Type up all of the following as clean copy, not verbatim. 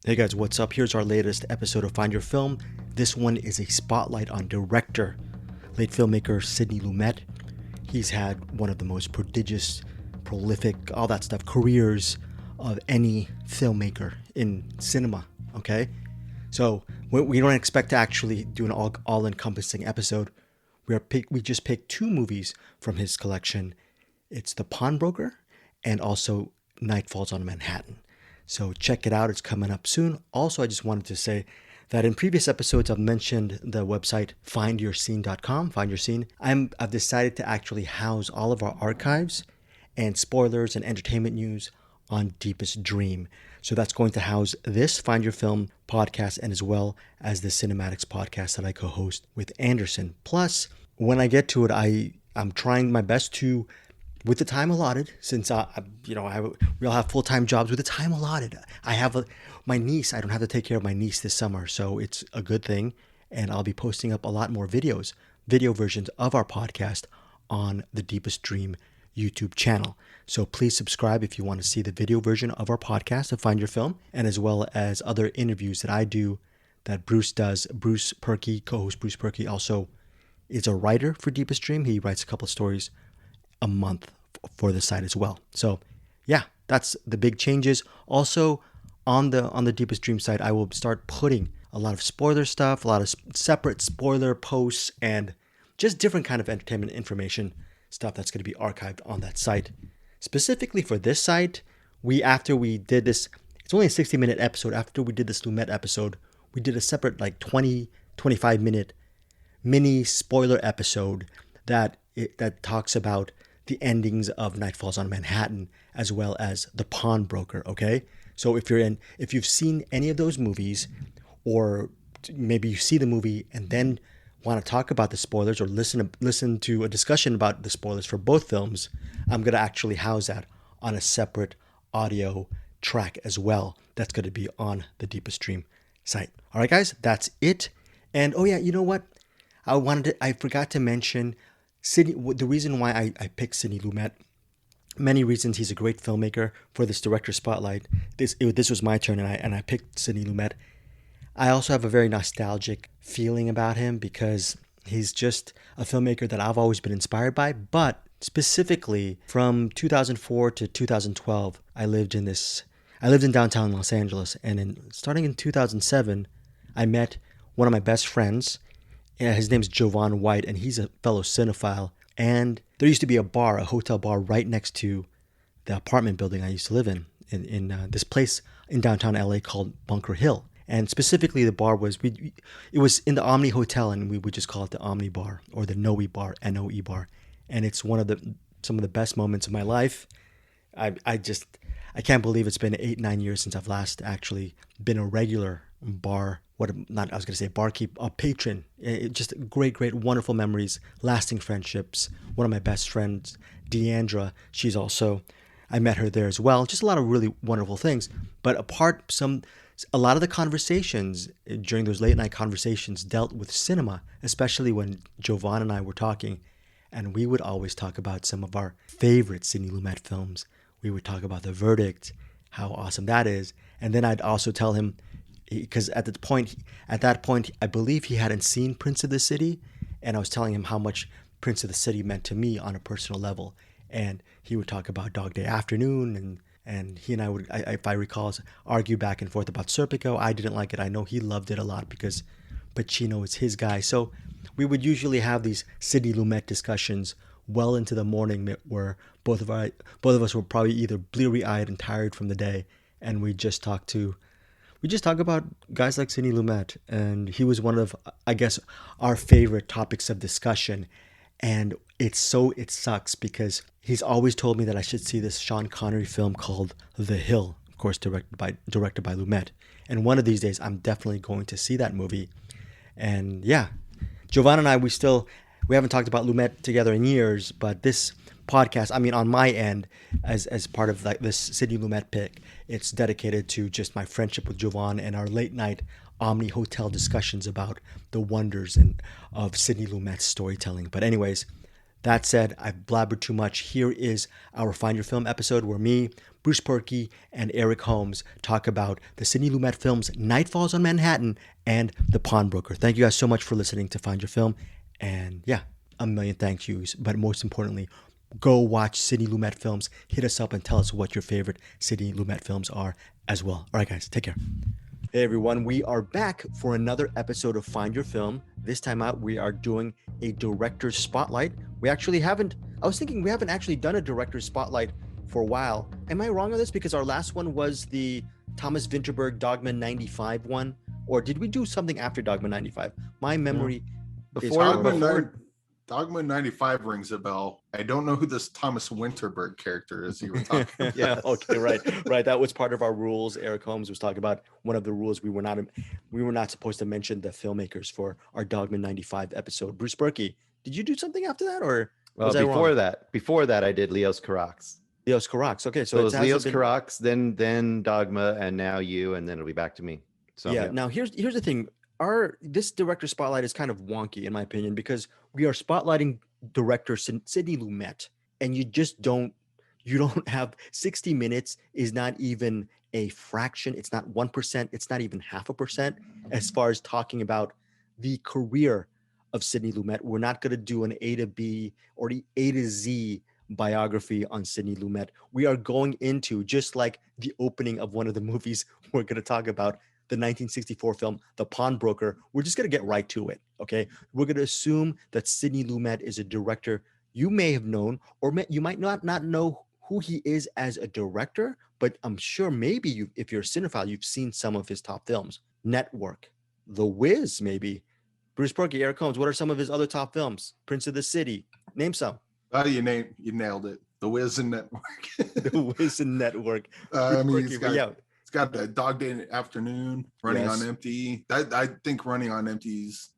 Hey guys, what's up? Here's our latest episode of Find Your Film. This one is a spotlight on director, late filmmaker Sidney Lumet. He's had one of the most prodigious, prolific, all that stuff, careers of any filmmaker in cinema, okay? So we don't expect to actually do an all-encompassing episode. We just picked two movies from his collection. It's The Pawnbroker and also Nightfalls on Manhattan. So check it out. It's coming up soon. Also, I just wanted to say that in previous episodes, I've mentioned the website findyourscene.com, Find Your Scene. I've decided to actually house all of our archives and spoilers and entertainment news on Deepest Dream. So that's going to house this Find Your Film podcast and as well as the Cinematics podcast that I co-host with Anderson. Plus, when I get to it, I'm trying my best to, with the time allotted, since we all have full-time jobs. With the time allotted, I have my niece. I don't have to take care of my niece this summer, so it's a good thing. And I'll be posting up a lot more video versions of our podcast on the Deepest Dream YouTube channel. So please subscribe if you want to see the video version of our podcast to Find Your Film, and as well as other interviews that I do that Bruce does. Bruce Perkey, co-host Bruce Perkey, also is a writer for Deepest Dream. He writes a couple of stories a month for the site as well. So yeah, that's the big changes. Also on the Deepest Dream site, I will start putting a lot of spoiler stuff, a lot of separate spoiler posts, and just different kind of entertainment information stuff that's going to be archived on that site. Specifically for this site, after we did this, it's only a 60-minute episode. After we did this Lumet episode, we did a separate 25-minute mini spoiler episode that talks about the endings of Nightfalls on Manhattan as well as The Pawnbroker, okay? So if you've seen any of those movies, or maybe you see the movie and then want to talk about the spoilers or listen to a discussion about the spoilers for both films, I'm going to actually house that on a separate audio track as well. That's going to be on the Deepest Dream site. All right, guys, that's it. And oh yeah, you know what? I forgot to mention the reason why I picked Sidney Lumet. Many reasons. He's a great filmmaker. For this director spotlight, this was my turn, and I picked Sidney Lumet. I also have a very nostalgic feeling about him because he's just a filmmaker that I've always been inspired by. But specifically from 2004 to 2012, I lived in downtown Los Angeles, and starting in 2007, I met one of my best friends. His name's Jovan White, and he's a fellow cinephile. And there used to be a hotel bar right next to the apartment building I used to live in this place in downtown LA called Bunker Hill. And specifically, the bar was it was in the Omni Hotel, and we would just call it the Omni Bar or the Noe Bar, Noe Bar. And it's some of the best moments of my life. I can't believe it's been 8-9 years since I've last actually been a regular bar. Barkeep, a patron. Just great, wonderful memories, lasting friendships. One of my best friends, Deandra, I met her there as well. Just a lot of really wonderful things. But a lot of the conversations during those late night conversations dealt with cinema, especially when Jovan and I were talking, and we would always talk about some of our favorite Sidney Lumet films. We would talk about The Verdict, how awesome that is, and then I'd also tell him, because at that point, I believe he hadn't seen Prince of the City, and I was telling him how much Prince of the City meant to me on a personal level, and he would talk about Dog Day Afternoon, and he and I would, if I recall, argue back and forth about Serpico. I didn't like it. I know he loved it a lot because Pacino is his guy. So we would usually have these Sidney Lumet discussions well into the morning, where both of us were probably either bleary-eyed and tired from the day, and we just talk about guys like Sidney Lumet, and he was one of, I guess, our favorite topics of discussion. And it sucks because he's always told me that I should see this Sean Connery film called The Hill, of course, directed by Lumet. And one of these days, I'm definitely going to see that movie. And yeah, Jovan and I, we haven't talked about Lumet together in years, but this podcast, on my end, as part of this Sidney Lumet pick, it's dedicated to just my friendship with Jovan and our late night Omni Hotel discussions about the wonders of Sidney Lumet's storytelling. But anyways, That said, I've blabbered too much. Here is our Find Your Film episode where me, Bruce Perky, and Eric Holmes talk about the Sidney Lumet films Nightfalls on Manhattan and The Pawnbroker. Thank you guys so much for listening to Find Your Film. And yeah, a million thank yous. But most importantly, go watch Sidney Lumet films. Hit us up and tell us what your favorite Sidney Lumet films are as well. All right, guys, take care. Hey everyone, we are back for another episode of Find Your Film. This time out, we are doing a director's spotlight. I was thinking we haven't actually done a director's spotlight for a while. Am I wrong on this? Because our last one was the Thomas Vinterberg Dogma 95 one, or did we do something after Dogma 95? My memory Dogma 95 rings a bell. I don't know who this Thomas Winterberg character is you were talking about. Yeah, okay, right. That was part of our rules. Eric Holmes was talking about one of the rules. We were not supposed to mention the filmmakers for our Dogma 95 episode. Bruce Berkey, did you do something after that, or was I wrong? Before that, I did Leos Carax. Leos Carax. Okay, so it was Leos Carax, then Dogma, and now you, and then it'll be back to me. So yeah. Now here's the thing. This director spotlight is kind of wonky in my opinion because we are spotlighting director Sidney Lumet, and you don't have 60 minutes is not even a fraction. It's not 1%. It's not even 0.5% as far as talking about the career of Sidney Lumet. We're not going to do an A to B or the A to Z biography on Sidney Lumet. We are going into, just like the opening of one of the movies we're going to talk about, the 1964 film, The Pawnbroker. We're just going to get right to it, okay? We're going to assume that Sidney Lumet is a director you may have known, or you might not know who he is as a director, but I'm sure maybe if you're a cinephile, you've seen some of his top films. Network, The Wiz, maybe. Bruce Perky, Eric Holmes, what are some of his other top films? Prince of the City. Name some. You nailed it. The Wiz and Network. The Wiz and Network. It's got the Dog Day Afternoon, Running on Empty. I think Running on Empty is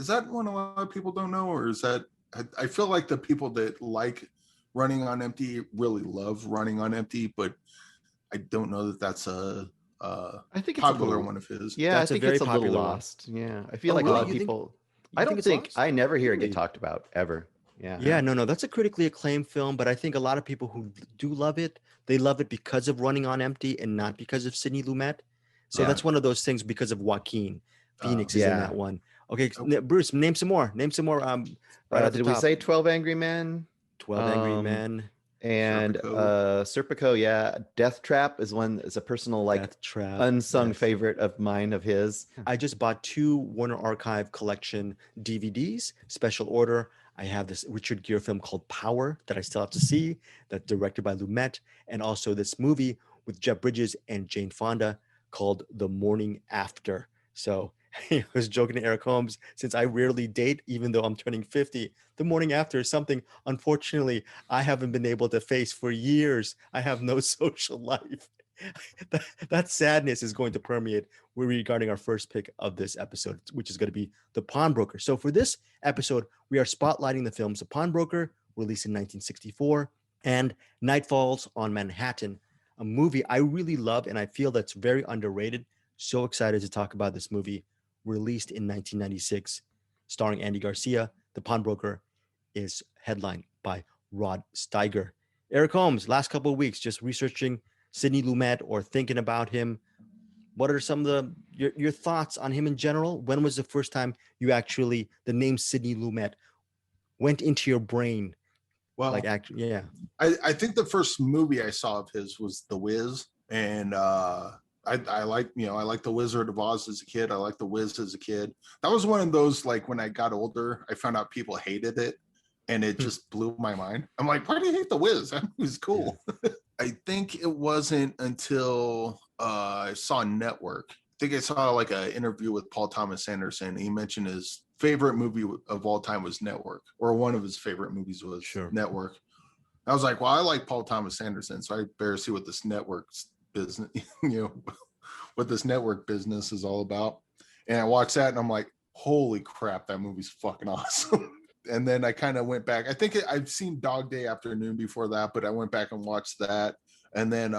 that one a lot of people don't know, or is that? I feel like the people that like Running on Empty really love Running on Empty, but I don't know that that's I think it's popular one of his. Yeah, I think it's a little lost. Yeah, I feel like a lot of people. I never hear it get talked about ever. Yeah, no, that's a critically acclaimed film, but I think a lot of people who do love it, they love it because of Running on Empty and not because of Sidney Lumet. So that's one of those things because of Joaquin Phoenix is in that one. Okay, Bruce, name some more. Did we say 12 Angry Men? 12 Angry Men. And Serpico, yeah. Death Trap is a personal unsung favorite of mine of his. I just bought 2 Warner Archive collection DVDs, special order. I have this Richard Gere film called Power that I still have to see, that's directed by Lumet, and also this movie with Jeff Bridges and Jane Fonda called The Morning After. So I was joking to Eric Holmes, since I rarely date, even though I'm turning 50, The Morning After is something, unfortunately, I haven't been able to face for years. I have no social life. That sadness is going to permeate regarding our first pick of this episode, which is going to be The Pawnbroker. So for this episode, we are spotlighting the films The Pawnbroker, released in 1964, and Nightfalls on Manhattan, a movie I really love and I feel that's very underrated. So excited to talk about this movie, released in 1996, starring Andy Garcia. The Pawnbroker is headlined by Rod Steiger. Eric Holmes, last couple of weeks, just researching Sidney Lumet or thinking about him. What are some of your thoughts on him in general? When was the first time the name Sidney Lumet went into your brain? Well, I think the first movie I saw of his was The Wiz, and I like The Wizard of Oz as a kid. I like The Wiz as a kid. That was one of those, like, when I got older, I found out people hated it, and it just blew my mind. I'm like, why do you hate The Wiz? That was cool. I think it wasn't until I saw Network. I think I saw like an interview with Paul Thomas Anderson. He mentioned his favorite movie of all time was Network, or one of his favorite movies was Network. I was like, well, I like Paul Thomas Anderson, so I better see what this network business, what this network business is all about. And I watched that and I'm like, holy crap, that movie's fucking awesome. And then I kind of went back. I think I've seen Dog Day Afternoon before that, but I went back and watched that. And then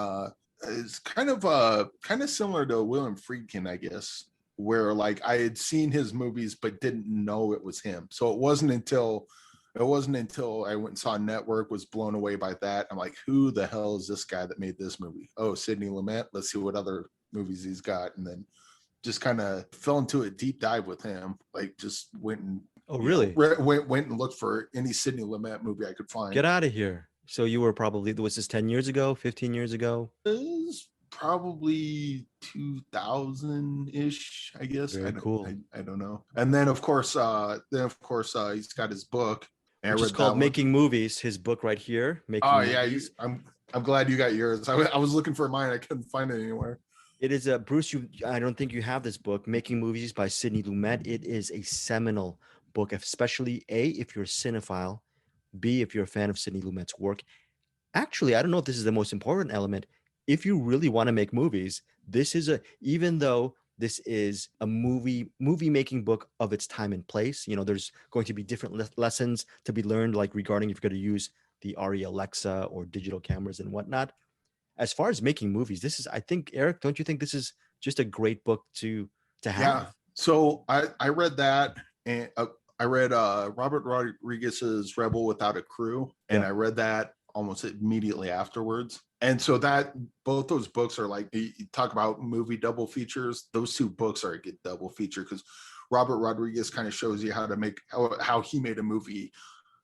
it's kind of similar to William Friedkin, I guess, where like I had seen his movies but didn't know it was him. So it wasn't until It wasn't until I went and saw Network, was blown away by that. I'm like, who the hell is this guy that made this movie? Oh, Sidney Lumet. Let's see what other movies he's got. And then just kind of fell into a deep dive with him. Like just went and went and looked for any Sidney Lumet movie I could find. Get out of here. So you were probably, was this 10 years ago, 15 years ago? It was probably 2000-ish, I guess. Very cool. I don't know. And then of course he's got his book. Which is called Making Movies, his book right here. Movies. I'm glad you got yours. I was looking for mine. I couldn't find it anywhere. It is a Bruce. I don't think you have this book, Making Movies by Sidney Lumet. It is a seminal book, especially A, if you're a cinephile, B, if you're a fan of Sidney Lumet's work. Actually, I don't know if this is the most important element. If you really want to make movies, even though this is a movie making book of its time and place. There's going to be different lessons to be learned, like regarding if you're going to use the ARRI Alexa or digital cameras and whatnot. As far as making movies, I think, Eric, don't you think this is just a great book to have? Yeah. So I read that, and I read Robert Rodriguez's Rebel Without a Crew, and I read that almost immediately afterwards. And so both those books are like, you talk about movie double features. Those two books are a good double feature, because Robert Rodriguez kind of shows you how to make, how he made a movie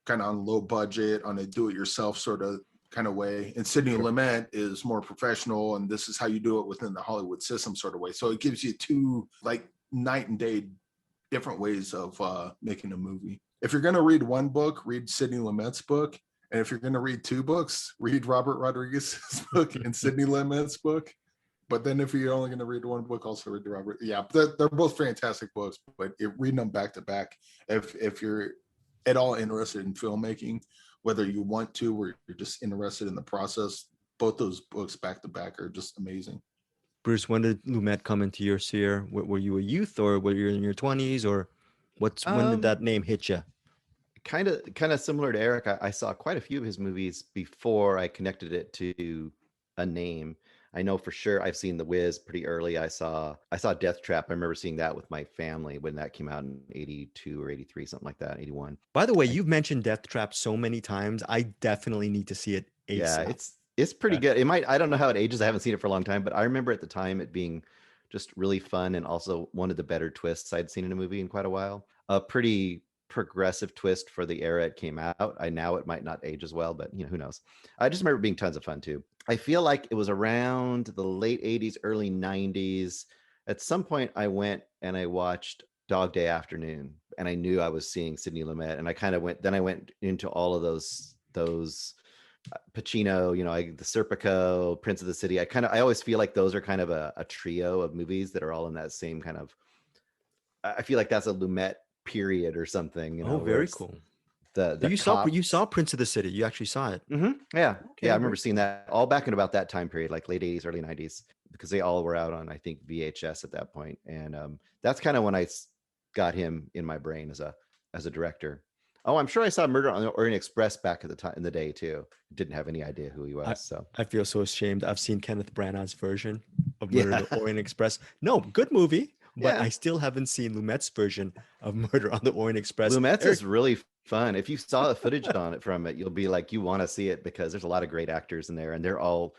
kind of on low budget, on a do-it-yourself sort of kind of way. And Sidney Lumet is more professional, and this is how you do it within the Hollywood system sort of way. So it gives you two like night and day different ways of making a movie. If you're going to read one book, read Sidney Lumet's book. And if you're going to read two books, read Robert Rodriguez's book and Sidney Lumet's book. But then if you're only going to read one book, also read Robert. Yeah, they're both fantastic books, but reading them back to back, if you're at all interested in filmmaking, whether you want to or you're just interested in the process, both those books back to back are just amazing. Bruce, when did Lumet come into your sphere? Were you a youth, or were you in your 20s, or when did that name hit you? Kind of similar to Eric. I saw quite a few of his movies before I connected it to a name. I know for sure I've seen The Wiz pretty early. I saw Death Trap. I remember seeing that with my family when that came out in 82 or 83, something like that, 81. By the way, you've mentioned Death Trap so many times. I definitely need to see it ASAP. Yeah, it's pretty good. I don't know how it ages. I haven't seen it for a long time, but I remember at the time it being just really fun, and also one of the better twists I'd seen in a movie in quite a while. A pretty progressive twist for the era it came out. Now it might not age as well, but who knows. I just remember it being tons of fun too. I feel like it was around the late 80s, early 90s. At some point I went and I watched Dog Day Afternoon, and I knew I was seeing Sidney Lumet, and I went into all of those Pacino, the Serpico, Prince of the City. I always feel like those are kind of a trio of movies that are all in that same kind of, I feel like that's a Lumet period or something. Oh, very cool. You saw Prince of the City. You actually saw it. Mm-hmm. Yeah. Okay, yeah. I remember seeing that all back in about that time period, like late 80s, early 90s, because they all were out on, I think, VHS at that point. And that's kind of when I got him in my brain as a director. Oh, I'm sure I saw Murder on the Orient Express back at the time in the day too. Didn't have any idea who he was. I feel so ashamed. I've seen Kenneth Branagh's version of Murder on the Orient Express. No, good movie. But I still haven't seen Lumet's version of Murder on the Orient Express. Lumet's is really fun. If you saw the footage from it, you'll be like, you want to see it, because there's a lot of great actors in there, and they're all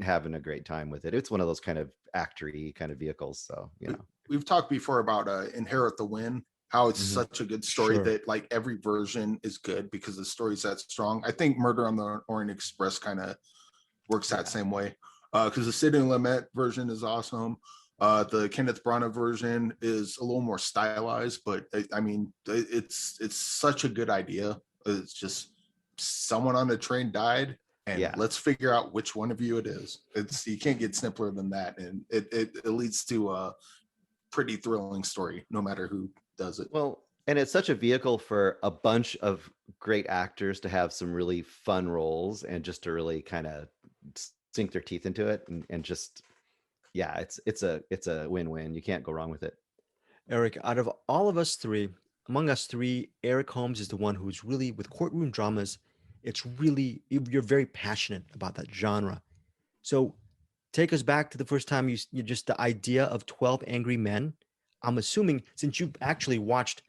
having a great time with it. It's one of those kind of actor-y kind of vehicles. So, We've talked before about Inherit the Wind, how it's such a good story that like every version is good because the story's that strong. I think Murder on the Orient Express kind of works that same way, because the Sidney Lumet version is awesome. The Kenneth Branagh version is a little more stylized, but it's such a good idea. It's just someone on the train died, and let's figure out which one of you it is. You can't get simpler than that, and it leads to a pretty thrilling story, no matter who does it. Well, and it's such a vehicle for a bunch of great actors to have some really fun roles, and just to really kind of sink their teeth into it, and just. Yeah, it's a win-win. You can't go wrong with it. Eric, out of all of us three, among us three, Eric Holmes is the one who's really, with courtroom dramas, you're very passionate about that genre. So take us back to the first time you just the idea of 12 Angry Men. I'm assuming, since you've actually watched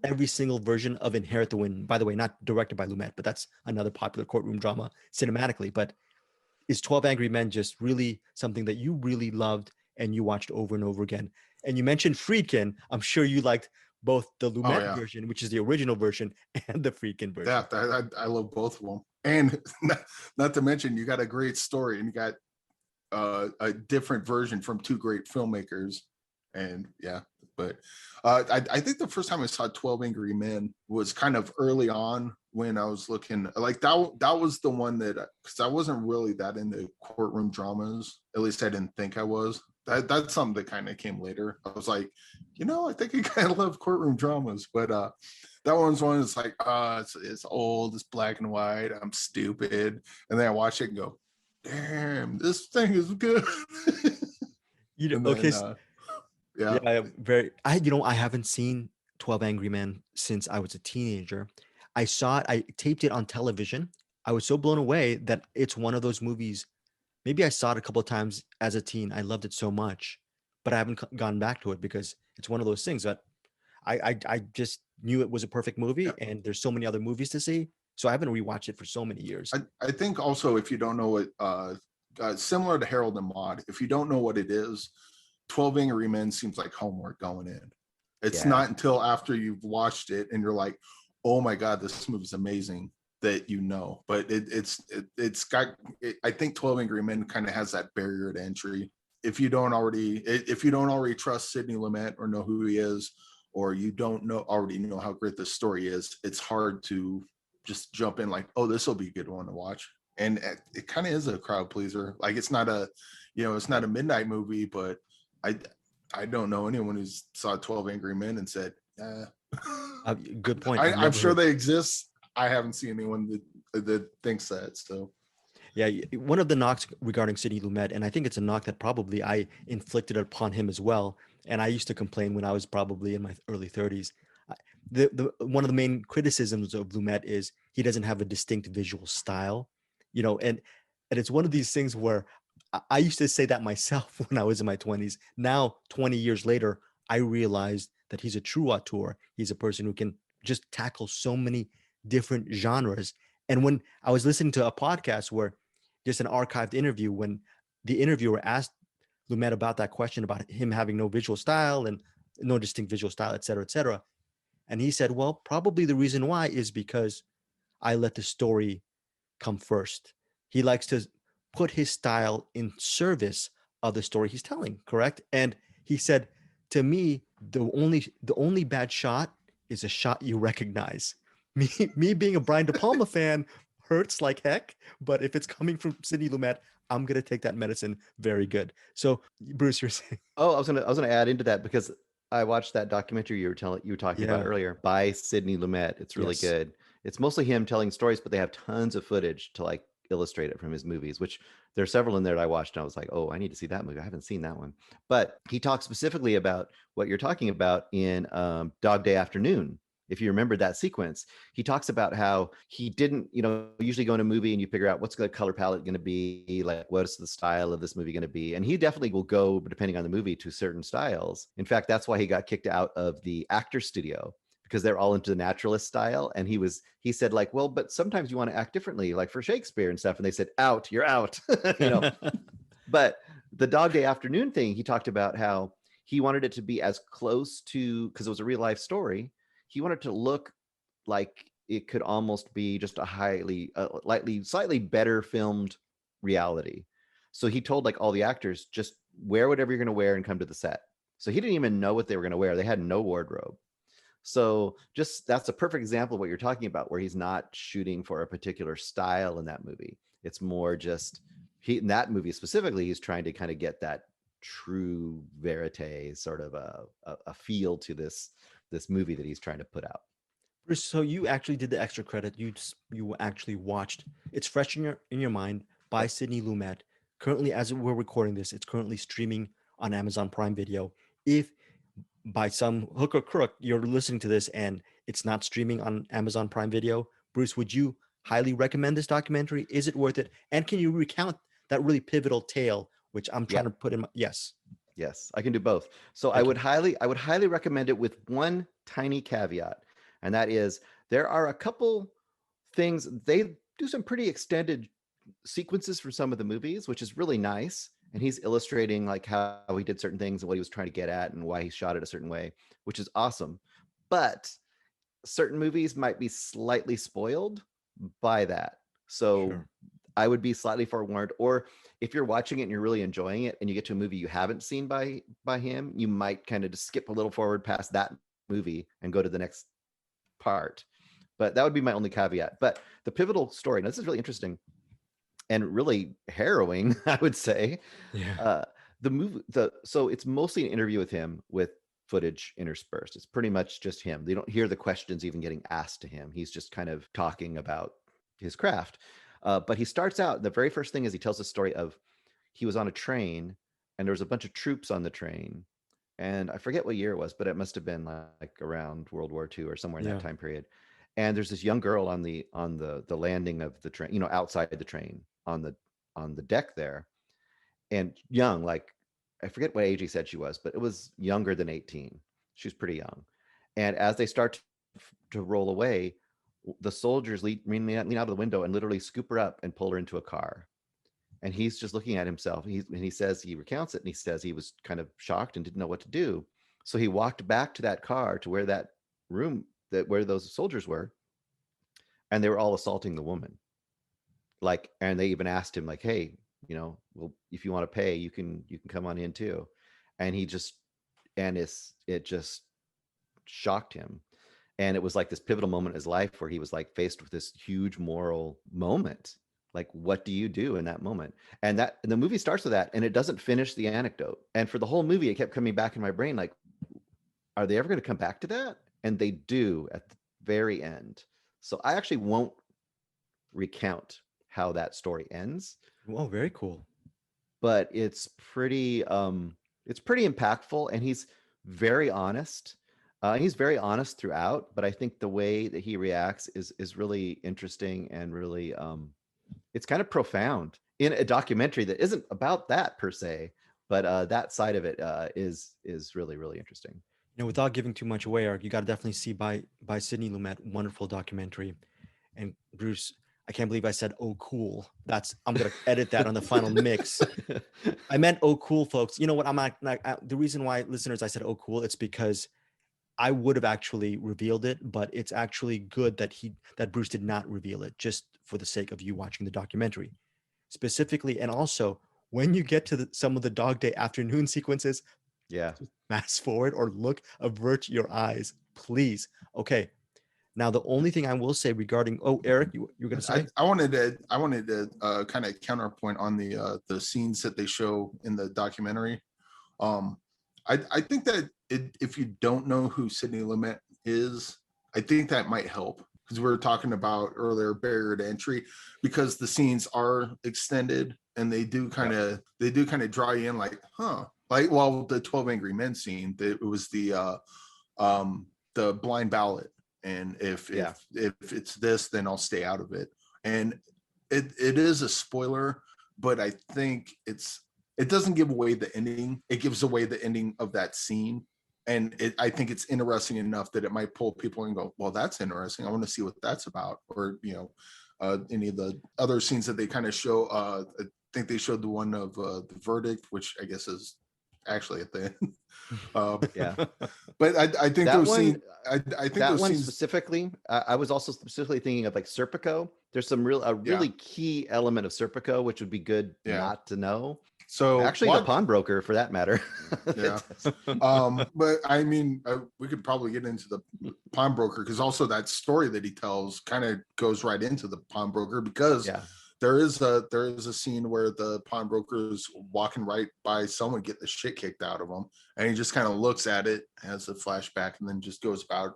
every single version of Inherit the Wind. By the way, not directed by Lumet, but that's another popular courtroom drama cinematically. But is 12 Angry Men just really something that you really loved and you watched over and over again? And you mentioned Friedkin. I'm sure you liked both the Oh Lumet yeah, version, which is the original version, and the Friedkin version. I love both of them, and not to mention you got a great story, and you got a different version from two great filmmakers, and yeah. But I think the first time I saw 12 Angry Men was kind of early on when I was looking like that was the one that, because I wasn't really that into courtroom dramas, at least I didn't think I was. That's something that kind of came later. I was like, I think I kind of love courtroom dramas, but that one's one that's like, it's old, it's black and white, I'm stupid, and then I watch it and go, damn, this thing is good. And Okay, then yeah, yeah. I haven't seen 12 Angry Men since I was a teenager. I saw it, I taped it on television. I was so blown away that it's one of those movies. Maybe I saw it a couple of times as a teen. I loved it so much, but I haven't gone back to it because it's one of those things that I just knew it was a perfect movie, Yeah. and there's so many other movies to see. So I haven't rewatched it for so many years. I think also, if you don't know what, similar to Harold and Maude, if you don't know what it is, 12 Angry Men seems like homework going in. It's Yeah. not until after you've watched it and you're like, oh my God, this movie's amazing, that but it's got, I think 12 Angry Men kind of has that barrier to entry. If you don't already trust Sidney Lumet or know who he is, or you don't already know how great this story is, it's hard to just jump in like, oh, this will be a good one to watch. And it kind of is a crowd pleaser. Like, it's not a midnight movie, but I don't know anyone who's saw 12 Angry Men and said, Good point. I'm sure they exist. I haven't seen anyone that thinks that. So Yeah, one of the knocks regarding Sidney Lumet, and I think it's a knock that probably I inflicted upon him as well. And I used to complain when I was probably in my early 30s. The one of the main criticisms of Lumet is he doesn't have a distinct visual style, and it's one of these things where I used to say that myself when I was in my 20s. Now, 20 years later, I realized that he's a true auteur. He's a person who can just tackle so many different genres. And when I was listening to a podcast where just an archived interview, when the interviewer asked Lumet about that question about him having no visual style and no distinct visual style, et cetera, et cetera. And he said, well, probably the reason why is because I let the story come first. He likes to put his style in service of the story he's telling, correct? And he said, to me, the only bad shot is a shot you recognize. Me being a Brian De Palma fan hurts like heck, but if it's coming from Sidney Lumet, I'm gonna take that medicine very good. So, Bruce, you're saying? Oh, I was gonna add into that because I watched that documentary you were talking about Yeah. earlier by Sidney Lumet. It's really Yes. good. It's mostly him telling stories, but they have tons of footage to like illustrate it from his movies, which there are several in there that I watched and I was like, oh, I need to see that movie. I haven't seen that one. But he talks specifically about what you're talking about in Dog Day Afternoon. If you remember that sequence, he talks about how he didn't, usually go in a movie and you figure out what's the color palette going to be, like what's the style of this movie going to be. And he definitely will go, depending on the movie, to certain styles. In fact, that's why he got kicked out of the actor studio, because they're all into the naturalist style. And he said like, well, but sometimes you want to act differently, like for Shakespeare and stuff. And they said, out, you're out, But the Dog Day Afternoon thing, he talked about how he wanted it to be as close to, because it was a real life story, he wanted to look like it could almost be just a slightly better filmed reality. So he told like all the actors, just wear whatever you're going to wear and come to the set. So he didn't even know what they were going to wear. They had no wardrobe. So just that's a perfect example of what you're talking about, where he's not shooting for a particular style in that movie. It's more just in that movie specifically, he's trying to kind of get that true verite sort of a feel to this movie that he's trying to put out. Bruce, so you actually did the extra credit. You actually watched. It's fresh in your mind by Sidney Lumet. Currently, as we're recording this, it's currently streaming on Amazon Prime Video. If by some hook or crook you're listening to this and it's not streaming on Amazon Prime Video, Bruce, would you highly recommend this documentary? Is it worth it? And can you recount that really pivotal tale, which I'm trying to put in my, yes. Yes, I can do both. So I would highly recommend it with one tiny caveat. and that is there are a couple things. They do some pretty extended sequences for some of the movies, which is really nice. And he's illustrating like how he did certain things and what he was trying to get at and why he shot it a certain way, which is awesome. But certain movies might be slightly spoiled by that. So Sure. I would be slightly forewarned. Or if you're watching it and you're really enjoying it and you get to a movie you haven't seen by him, you might kind of just skip a little forward past that movie and go to the next part. But that would be my only caveat. But the pivotal story, now this is really interesting and really harrowing, I would say. Yeah. So it's mostly an interview with him with footage interspersed. It's pretty much just him. They don't hear the questions even getting asked to him. He's just kind of talking about his craft. But he starts out, the very first thing is he tells the story of he was on a train and there was a bunch of troops on the train. And I forget what year it was, but it must have been like around World War II or somewhere in Yeah. that time period. And there's this young girl on the landing of the train, outside the train on the deck there, and young, like I forget what age he said she was, but it was younger than 18. She was pretty young. And as they start to roll away, the soldiers lean out of the window and literally scoop her up and pull her into a car. And he's just looking at himself. He says, he recounts it, and he says he was kind of shocked and didn't know what to do. So he walked back to that car, to where that room, where those soldiers were, and they were all assaulting the woman. Like, and they even asked him, like, hey, well, if you want to pay, you can come on in too. And he just, and it just shocked him. And it was like this pivotal moment in his life where he was like faced with this huge moral moment. Like, what do you do in that moment? And the movie starts with that, and it doesn't finish the anecdote. And for the whole movie, it kept coming back in my brain, like, are they ever going to come back to that? And they do at the very end. So I actually won't recount how that story ends. Oh, very cool. But it's pretty impactful, and he's very honest. He's very honest throughout, but I think the way that he reacts is really interesting and really it's kind of profound in a documentary that isn't about that per se, but that side of it is really, really interesting. Without giving too much away, Eric, you got to definitely see by Sidney Lumet, wonderful documentary. And Bruce, I can't believe I said "oh cool." I'm gonna edit that on the final mix. I meant "oh cool," folks. You know what? I'm not the reason why, listeners, I said "oh cool." It's because I would have actually revealed it, but it's actually good that Bruce did not reveal it, just for the sake of you watching the documentary, specifically. And also, when you get to some of the Dog Day Afternoon sequences, Yeah. fast forward or avert your eyes, please. Okay. Now, the only thing I will say regarding, Eric, you were going to say? I wanted to kind of counterpoint on the scenes that they show in the documentary. I think that if you don't know who Sidney Lumet is, I think that might help, because we were talking about earlier barrier to entry, because the scenes are extended and they do kind of draw you in, like, like, well, the 12 Angry Men scene, it was the blind ballot, and if it's this, then I'll stay out of it. And it is a spoiler, but I think it doesn't give away the ending. It gives away the ending of that scene. And I think it's interesting enough that it might pull people and go, well, that's interesting. I want to see what that's about. Or, any of the other scenes that they kind of show. I think they showed the one of the verdict, which I guess is actually at the end. Yeah. But I think that those one, scenes, I think that those one scenes specifically, I was also specifically thinking of like Serpico. There's a really key element of Serpico, which would be good not to know. So actually, the Pawnbroker, for that matter. Yeah. But I mean, we could probably get into the Pawnbroker, because also that story that he tells kind of goes right into the Pawnbroker, because there is a scene where the pawnbroker is walking right by someone getting the shit kicked out of him, and he just kind of looks at it, has a flashback, and then just goes about,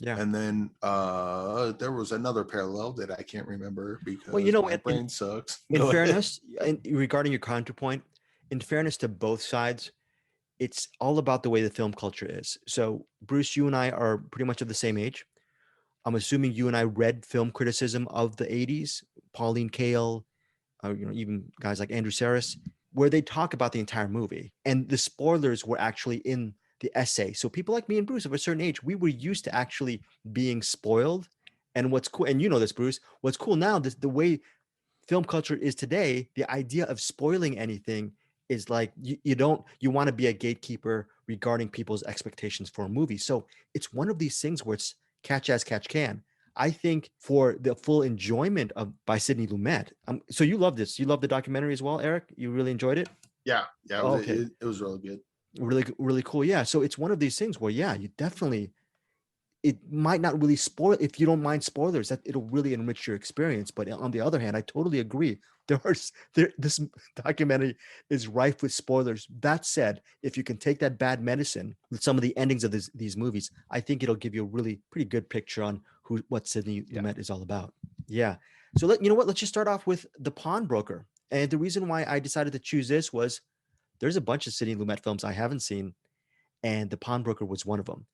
And then there was another parallel that I can't remember because my brain sucks. In fairness, regarding your counterpoint, in fairness to both sides, it's all about the way the film culture is. So, Bruce, you and I are pretty much of the same age. I'm assuming you and I read film criticism of the 80s, Pauline Kael, even guys like Andrew Sarris, where they talk about the entire movie. And the spoilers were actually in the essay. So people like me and Bruce of a certain age, we were used to actually being spoiled. And what's cool, and you know this, Bruce, what's cool now, the way film culture is today, the idea of spoiling anything is like you want to be a gatekeeper regarding people's expectations for a movie. So it's one of these things where it's catch as catch can. I think for the full enjoyment of By Sidney Lumet. So you love this. You love the documentary as well, Eric? You really enjoyed it? Yeah, yeah, Oh, okay. It was really good. Really, really cool. Yeah. So it's one of these things where, yeah, you definitely, it might not really spoil if you don't mind spoilers, that it'll really enrich your experience. But on the other hand, I totally agree. This documentary is rife with spoilers. That said, if you can take that bad medicine with some of the endings of these movies, I think it'll give you a really pretty good picture on what Sidney Lumet is all about. Yeah. So you know what? Let's just start off with The Pawnbroker. And the reason why I decided to choose this was there's a bunch of Sidney Lumet films I haven't seen, and The Pawnbroker was one of them.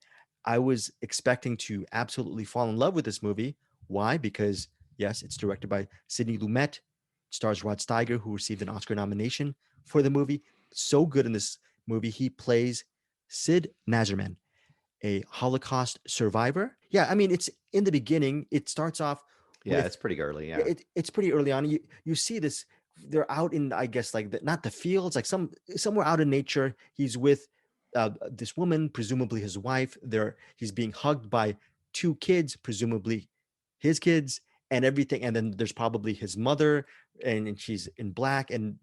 I was expecting to absolutely fall in love with this movie. Why? Because, yes, it's directed by Sidney Lumet. It stars Rod Steiger, who received an Oscar nomination for the movie. So good in this movie. He plays Sid Nazarman, a Holocaust survivor. Yeah, I mean, it's in the beginning. It starts off. Yeah, it's pretty early. Yeah, it's pretty early on. You see this. They're out in, I guess, like not the fields, like somewhere out in nature. He's with this woman, presumably his wife. He's being hugged by two kids, presumably his kids, and everything. And then there's probably his mother, and she's in black. And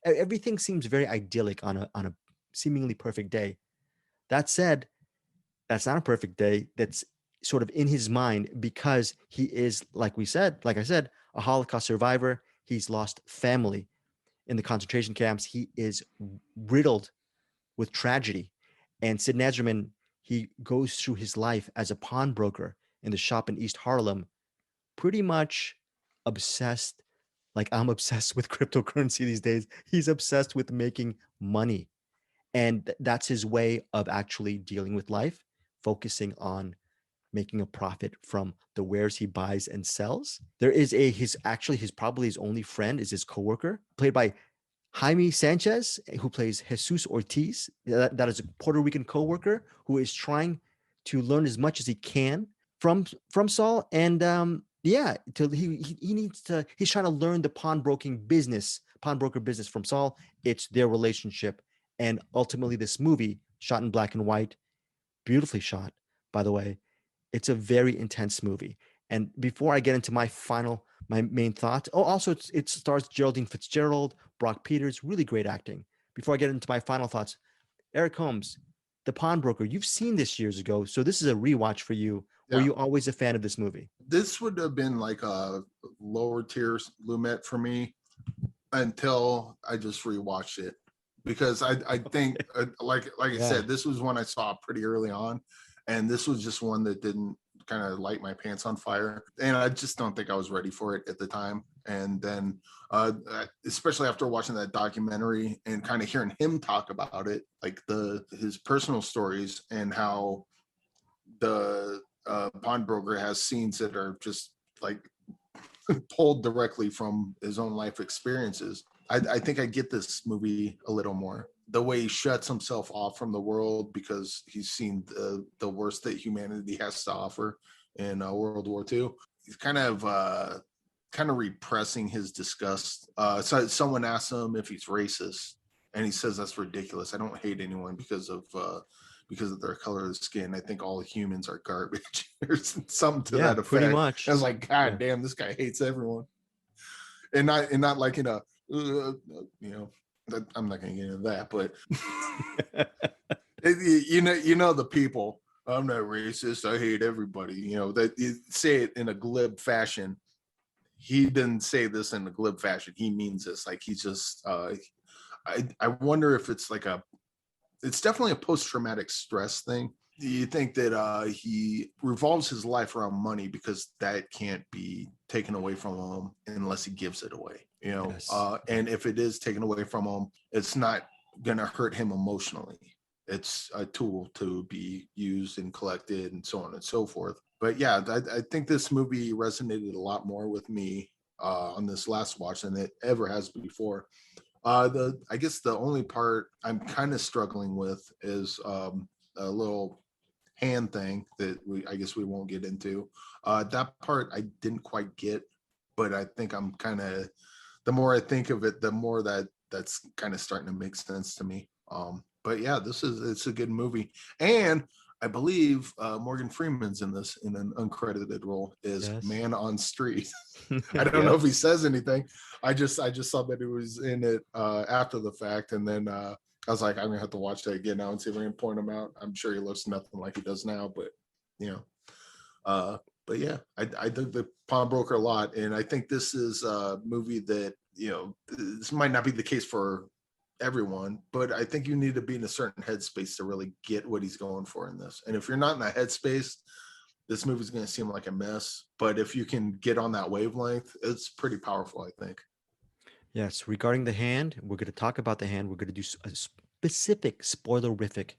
everything seems very idyllic on a seemingly perfect day. That said, that's not a perfect day. That's sort of in his mind because he is, like I said, a Holocaust survivor. He's lost family in the concentration camps. He is riddled with tragedy. And Sid Nazarman, he goes through his life as a pawnbroker in the shop in East Harlem, pretty much obsessed, like I'm obsessed with cryptocurrency these days. He's obsessed with making money. And that's his way of actually dealing with life, focusing on making a profit from the wares he buys and sells. There is his probably his only friend is his coworker, played by Jaime Sanchez, who plays Jesus Ortiz. That is a Puerto Rican coworker who is trying to learn as much as he can from Saul. And he's trying to learn the pawnbroker business from Saul. It's their relationship. And ultimately, this movie, shot in black and white, beautifully shot, by the way. It's a very intense movie. And before I get into my main thoughts, also it stars Geraldine Fitzgerald, Brock Peters, really great acting. Before I get into my final thoughts, Eric Holmes, The Pawnbroker, you've seen this years ago, so this is a rewatch for you. Yeah. Were you always a fan of this movie? This would have been like a lower tier Lumet for me until I just rewatched it. Because I think, like I said, this was one I saw pretty early on. And this was just one that didn't kind of light my pants on fire. And I just don't think I was ready for it at the time. And then, especially after watching that documentary and kind of hearing him talk about it, like his personal stories and how the pawnbroker has scenes that are just like pulled directly from his own life experiences. I think I get this movie a little more. The way he shuts himself off from the world because he's seen the worst that humanity has to offer in World War II. He's kind of repressing his disgust. So someone asks him if he's racist, and he says that's ridiculous. I don't hate anyone because of their color of the skin. I think all humans are garbage. There's something to that effect. Pretty much. I was like, God damn, this guy hates everyone, and not like in a I'm not going to get into that, but you know the people. I'm not racist. I hate everybody. That you say it in a glib fashion. He didn't say this in a glib fashion. He means this. Like he's just. I wonder if it's like it's definitely a post-traumatic stress thing. Do you think that he revolves his life around money because that can't be taken away from him unless he gives it away? Yes. And if it is taken away from him, it's not going to hurt him emotionally. It's a tool to be used and collected and so on and so forth. But yeah, I think this movie resonated a lot more with me on this last watch than it ever has before. I guess the only part I'm kind of struggling with is a little hand thing that I guess we won't get into. That part I didn't quite get, but I think I'm kind of, the more I think of it, the more that's kind of starting to make sense to me. But yeah, it's a good movie, and I believe Morgan Freeman's in this in an uncredited role is Man on Street. I don't know if he says anything. I just saw that he was in it after the fact, and then I was like, I'm gonna have to watch that again now and see if I can point him out. I'm sure he looks nothing like he does now, but but yeah, I did the Pawnbroker a lot, and I think this is a movie that this might not be the case for everyone, but I think you need to be in a certain headspace to really get what he's going for in this. And if you're not in that headspace, this movie's going to seem like a mess. But if you can get on that wavelength, it's pretty powerful, I think. Yes, regarding The Hand, we're going to talk about The Hand. We're going to do a specific spoilerific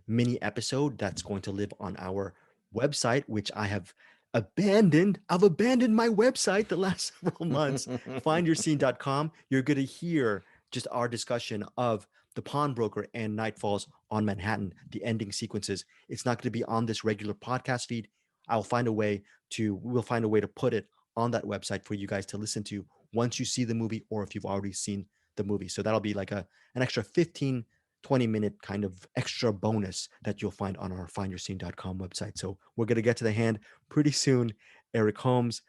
mini episode that's going to live on our website, which I have abandoned. I've abandoned my website the last several months. Findyourscene.com. You're going to hear just our discussion of The Pawnbroker and Nightfalls on Manhattan, the ending sequences. It's not going to be on this regular podcast feed. We'll find a way to put it on that website for you guys to listen to once you see the movie, or if you've already seen the movie. So that'll be like an extra 15, 20-minute kind of extra bonus that you'll find on our findyourscene.com website. So we're going to get to The Hand pretty soon. Eric Holmes.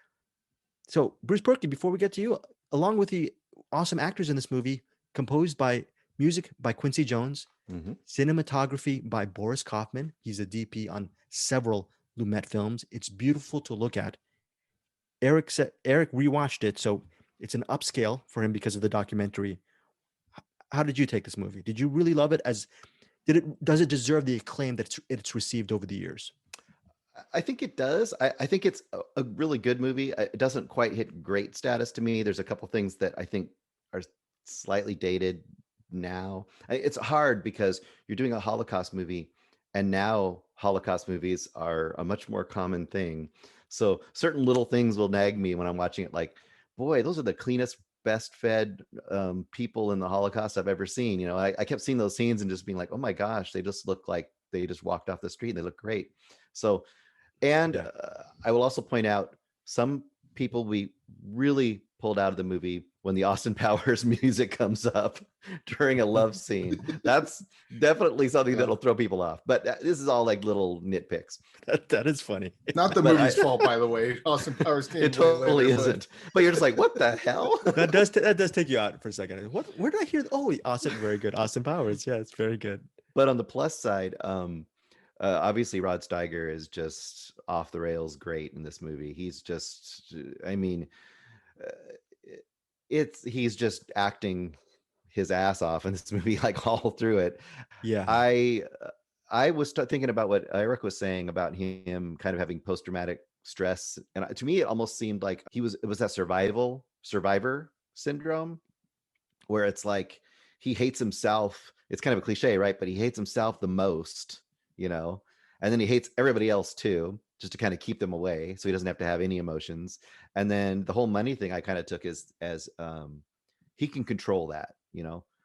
So Bruce Perky, before we get to you, along with the awesome actors in this movie, composed by music by Quincy Jones, cinematography by Boris Kaufman. He's a DP on several Lumet films. It's beautiful to look at. Eric rewatched it, so it's an upscale for him because of the documentary. How did you take this movie? Did you really love it? Does it deserve the acclaim that it's received over the years? I think it does. I think it's a really good movie. It doesn't quite hit great status to me. There's a couple things that I think are slightly dated now. It's hard because you're doing a Holocaust movie, and now Holocaust movies are a much more common thing. So certain little things will nag me when I'm watching it, like, boy, those are the cleanest, best fed people in the Holocaust I've ever seen. I kept seeing those scenes and just being like, oh my gosh, they just look like they just walked off the street and they look great. So, and I will also point out some people we really pulled out of the movie when the Austin Powers music comes up during a love scene. That's definitely something that'll throw people off. But this is all like little nitpicks. That is funny. Not the movie's fault, by the way. Austin Powers came. It totally isn't. But you're just like, what the hell? that does take you out for a second. Where did I hear? Oh, Austin, very good. Austin Powers. Yeah, it's very good. But on the plus side, obviously Rod Steiger is just off the rails great in this movie. He's just, I mean, he's just acting his ass off in this movie, like all through it. Yeah. I was thinking about what Eric was saying about him kind of having post-traumatic stress. And to me, it almost seemed like it was that survivor syndrome, where it's like he hates himself. It's kind of a cliche, right? But he hates himself the most, and then he hates everybody else too, just to kind of keep them away, so he doesn't have to have any emotions. And then the whole money thing I kind of took as he can control that,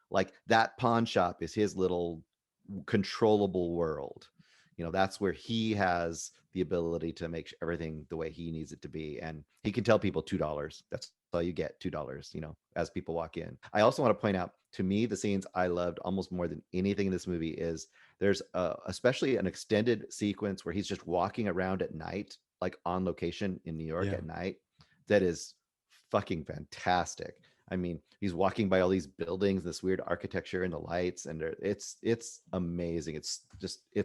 like that pawn shop is his little controllable world. That's where he has the ability to make everything the way he needs it to be. And he can tell people $2. That's all you get, $2, as people walk in. I also want to point out, to me, the scenes I loved almost more than anything in this movie is there's especially an extended sequence where he's just walking around at night, like on location in New York at night. That is fucking fantastic. I mean, he's walking by all these buildings, this weird architecture and the lights, and it's amazing. It's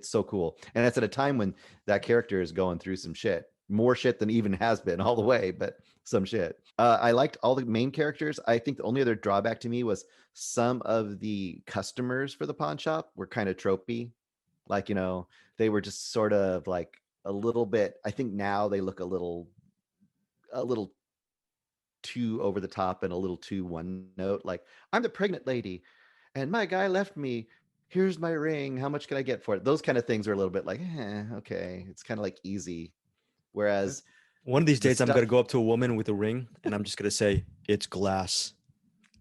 so cool. And it's at a time when that character is going through some shit, more shit than even has been all the way, but some shit. I liked all the main characters. I think the only other drawback to me was some of the customers for the pawn shop were kind of tropey. Like, they were just sort of like a little bit, I think now they look a little too over the top and a little too one note. Like, I'm the pregnant lady and my guy left me. Here's my ring. How much can I get for it? Those kind of things are a little bit like, okay. It's kind of like easy. Whereas one of these days I'm going to go up to a woman with a ring and I'm just going to say, it's glass.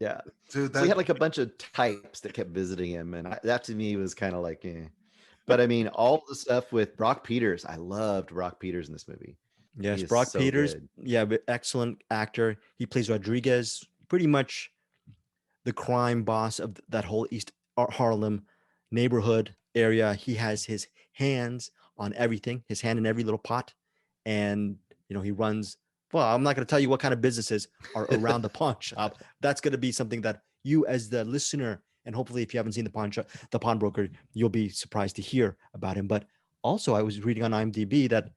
Yeah. Dude, So he had like a bunch of types that kept visiting him, and that to me was kind of like, eh. But I mean, all the stuff with Brock Peters, I loved Brock Peters in this movie. Yes, He is Brock so Peters, good. yeah, but excellent actor. He plays Rodriguez, pretty much the crime boss of that whole East Harlem neighborhood area. He has his hands on everything, his hand in every little pot. And, he runs, well, I'm not going to tell you what kind of businesses are around the pawn shop. That's going to be something that you, as the listener, and hopefully if you haven't seen the pawnbroker, you'll be surprised to hear about him. But also, I was reading on IMDb that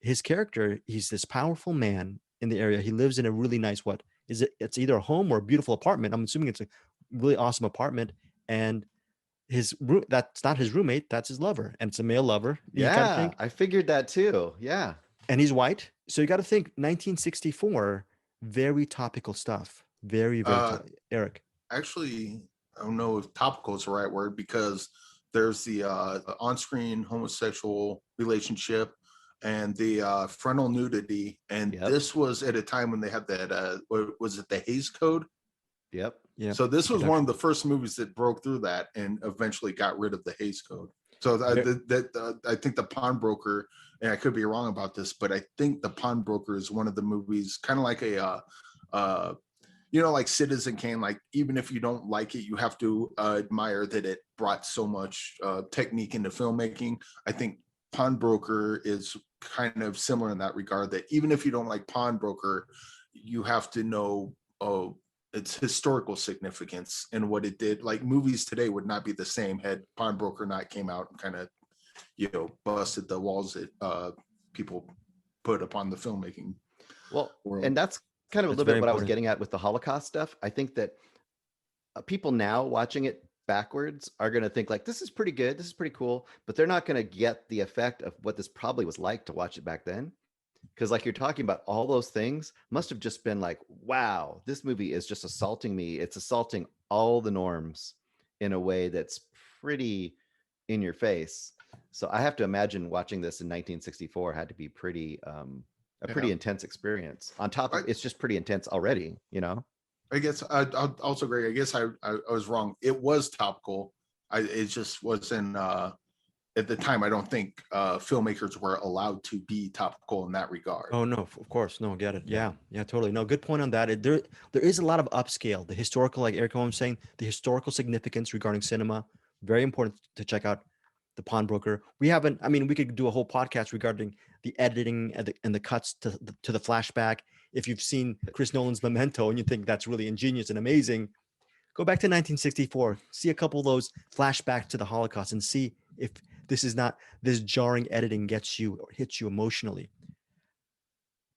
his character, he's this powerful man in the area. He lives in a really nice, it's either a home or a beautiful apartment. I'm assuming it's a really awesome apartment. And that's not his roommate, that's his lover. And it's a male lover. You got to Yeah, think. I figured that too. Yeah. And he's white. So you got to think 1964, very topical stuff. Very, very Eric. Actually, I don't know if topical is the right word, because there's the on-screen homosexual relationship and the frontal nudity. And this was at a time when they had that, was it the Hays Code? Yep. Yeah. So this was one of the first movies that broke through that and eventually got rid of the Hays Code. So I think the Pawnbroker, and I could be wrong about this, but I think the Pawnbroker is one of the movies, kind of like like Citizen Kane, like even if you don't like it, you have to admire that it brought so much technique into filmmaking. I think Pawnbroker is kind of similar in that regard, that even if you don't like Pawnbroker, you have to know its historical significance and what it did. Like movies today would not be the same had Pawnbroker not came out and kind of, busted the walls that people put upon the filmmaking. Well, world. and that's kind of a That's little bit very what I was important. getting at with the Holocaust stuff. I think that people now watching it backwards are going to think like, this is pretty good, this is pretty cool, but they're not going to get the effect of what this probably was like to watch it back then. Because like you're talking about, all those things must have just been like, wow, this movie is just assaulting me. It's assaulting all the norms in a way that's pretty in your face. So I have to imagine watching this in 1964 had to be pretty pretty intense experience. On top of it's just pretty intense already, I guess I also agree. I guess I was wrong. It was topical. It just wasn't at the time. I don't think filmmakers were allowed to be topical in that regard. Oh no, of course, no, get it. Yeah, totally. No, good point on that. There is a lot of upscale, the historical, like Eric Holm saying, the historical significance regarding cinema. Very important to check out the Pawnbroker. We could do a whole podcast regarding the editing and the cuts to the flashback. If you've seen Chris Nolan's Memento and you think that's really ingenious and amazing, go back to 1964, see a couple of those flashbacks to the Holocaust and see if this jarring editing gets you or hits you emotionally.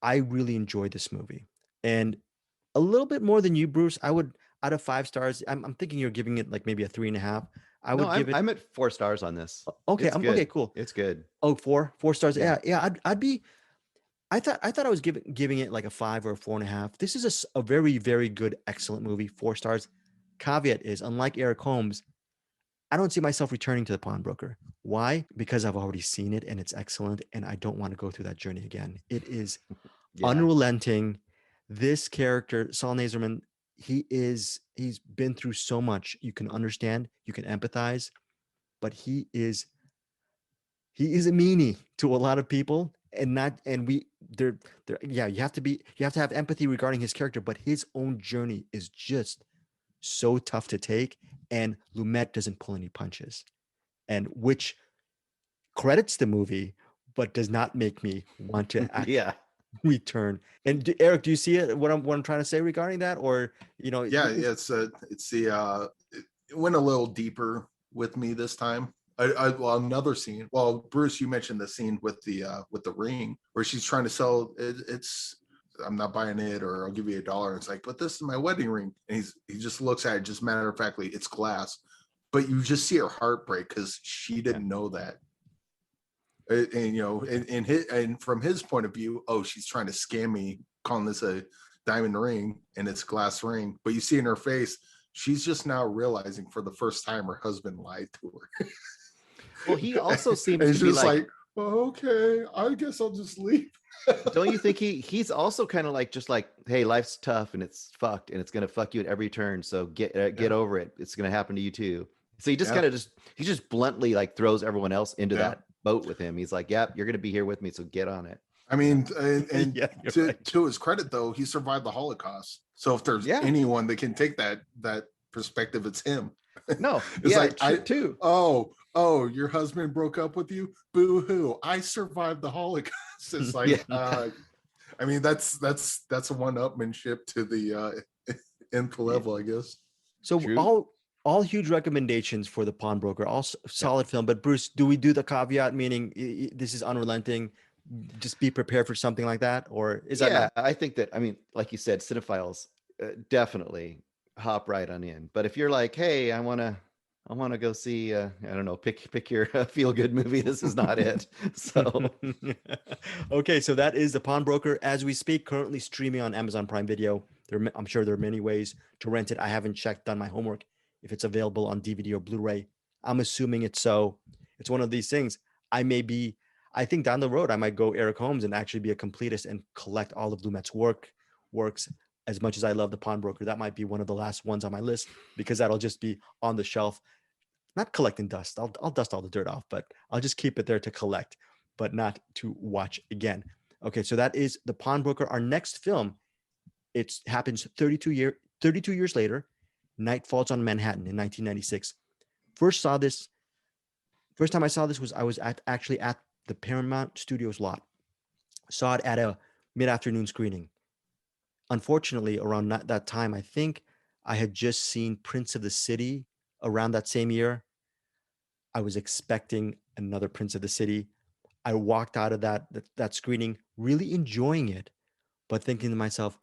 I really enjoyed this movie, and a little bit more than you, Bruce. I would, out of 5 stars, I'm thinking you're giving it like maybe a 3.5. I'm at 4 stars on this. Okay, okay, cool. It's good. Oh, 4 stars. Yeah. I'd be. I thought I was giving it like a 5 or a 4.5. This is a very, very good, excellent movie. 4 stars. Caveat is, unlike Eric Holmes, I don't see myself returning to the Pawnbroker. Why? Because I've already seen it and it's excellent, and I don't want to go through that journey again. It is unrelenting. This character, Saul Nazerman, he's been through so much. You can understand, you can empathize, but he is a meanie to a lot of people, you have to have empathy regarding his character, but his own journey is just so tough to take, and Lumet doesn't pull any punches, and which credits the movie, but does not make me want to return. And Eric, do you see it? What I'm trying to say regarding that, or it went a little deeper with me this time. Another scene. Well, Bruce, you mentioned the scene with the ring where she's trying to sell it. It's, I'm not buying it, or I'll give you $1. It's like, but this is my wedding ring. And he just looks at it, just matter of factly, it's glass. But you just see her heart break because she didn't know that. And from his point of view, she's trying to scam me, calling this a diamond ring and it's a glass ring. But you see in her face, she's just now realizing for the first time her husband lied to her. Well, he also seems to be like Okay, I guess I'll just leave. Don't you think he's also kind of like, just like, hey, life's tough and it's fucked and it's gonna fuck you at every turn. So get Yeah, over it. It's gonna happen to you too. So he just yeah, kind of he just bluntly like throws everyone else into yeah. that boat with him. He's like, yep, you're gonna be here with me, so get on it. I mean, and Yeah, you're to right. to his credit, though, he survived the Holocaust. So if there's Yeah. anyone that can take that perspective, it's him. No. It's Yeah. like Too. your husband broke up with you. Boo hoo! I survived the Holocaust. It's like, Yeah. I mean, that's a one-upmanship to the nth Yeah. level, I guess. So True. all huge recommendations for the Pawnbroker, all solid film. But Bruce, do we do the caveat meaning this is unrelenting? Just be prepared for something like that, or is that Yeah, not? I think that, I mean, like you said, cinephiles definitely hop right on in. But if you're like, hey, I want to go see, I don't know, pick your feel good movie. This is not it. So Okay, so that is the Pawnbroker as we speak, currently streaming on Amazon Prime Video. I'm sure there are many ways to rent it. I haven't checked, done my homework if it's available on DVD or Blu-ray. I'm assuming it's so. It's one of these things. I may be. I think down the road I might go Eric Holmes and actually be a completist and collect all of Lumet's works. As much as I love the Pawnbroker, that might be one of the last ones on my list because that'll just be on the shelf, not collecting dust. I'll dust all the dirt off, but I'll just keep it there to collect, but not to watch again. Okay, so that is the Pawnbroker. Our next film, it happens 32 years later. Nightfalls on Manhattan in 1996. First saw this. First time I saw this was I was actually at the Paramount Studios lot. Saw it at a mid-afternoon screening. Unfortunately, around that time, I think I had just seen Prince of the City around that same year. I was expecting another Prince of the City. I walked out of that screening really enjoying it, but thinking to myself,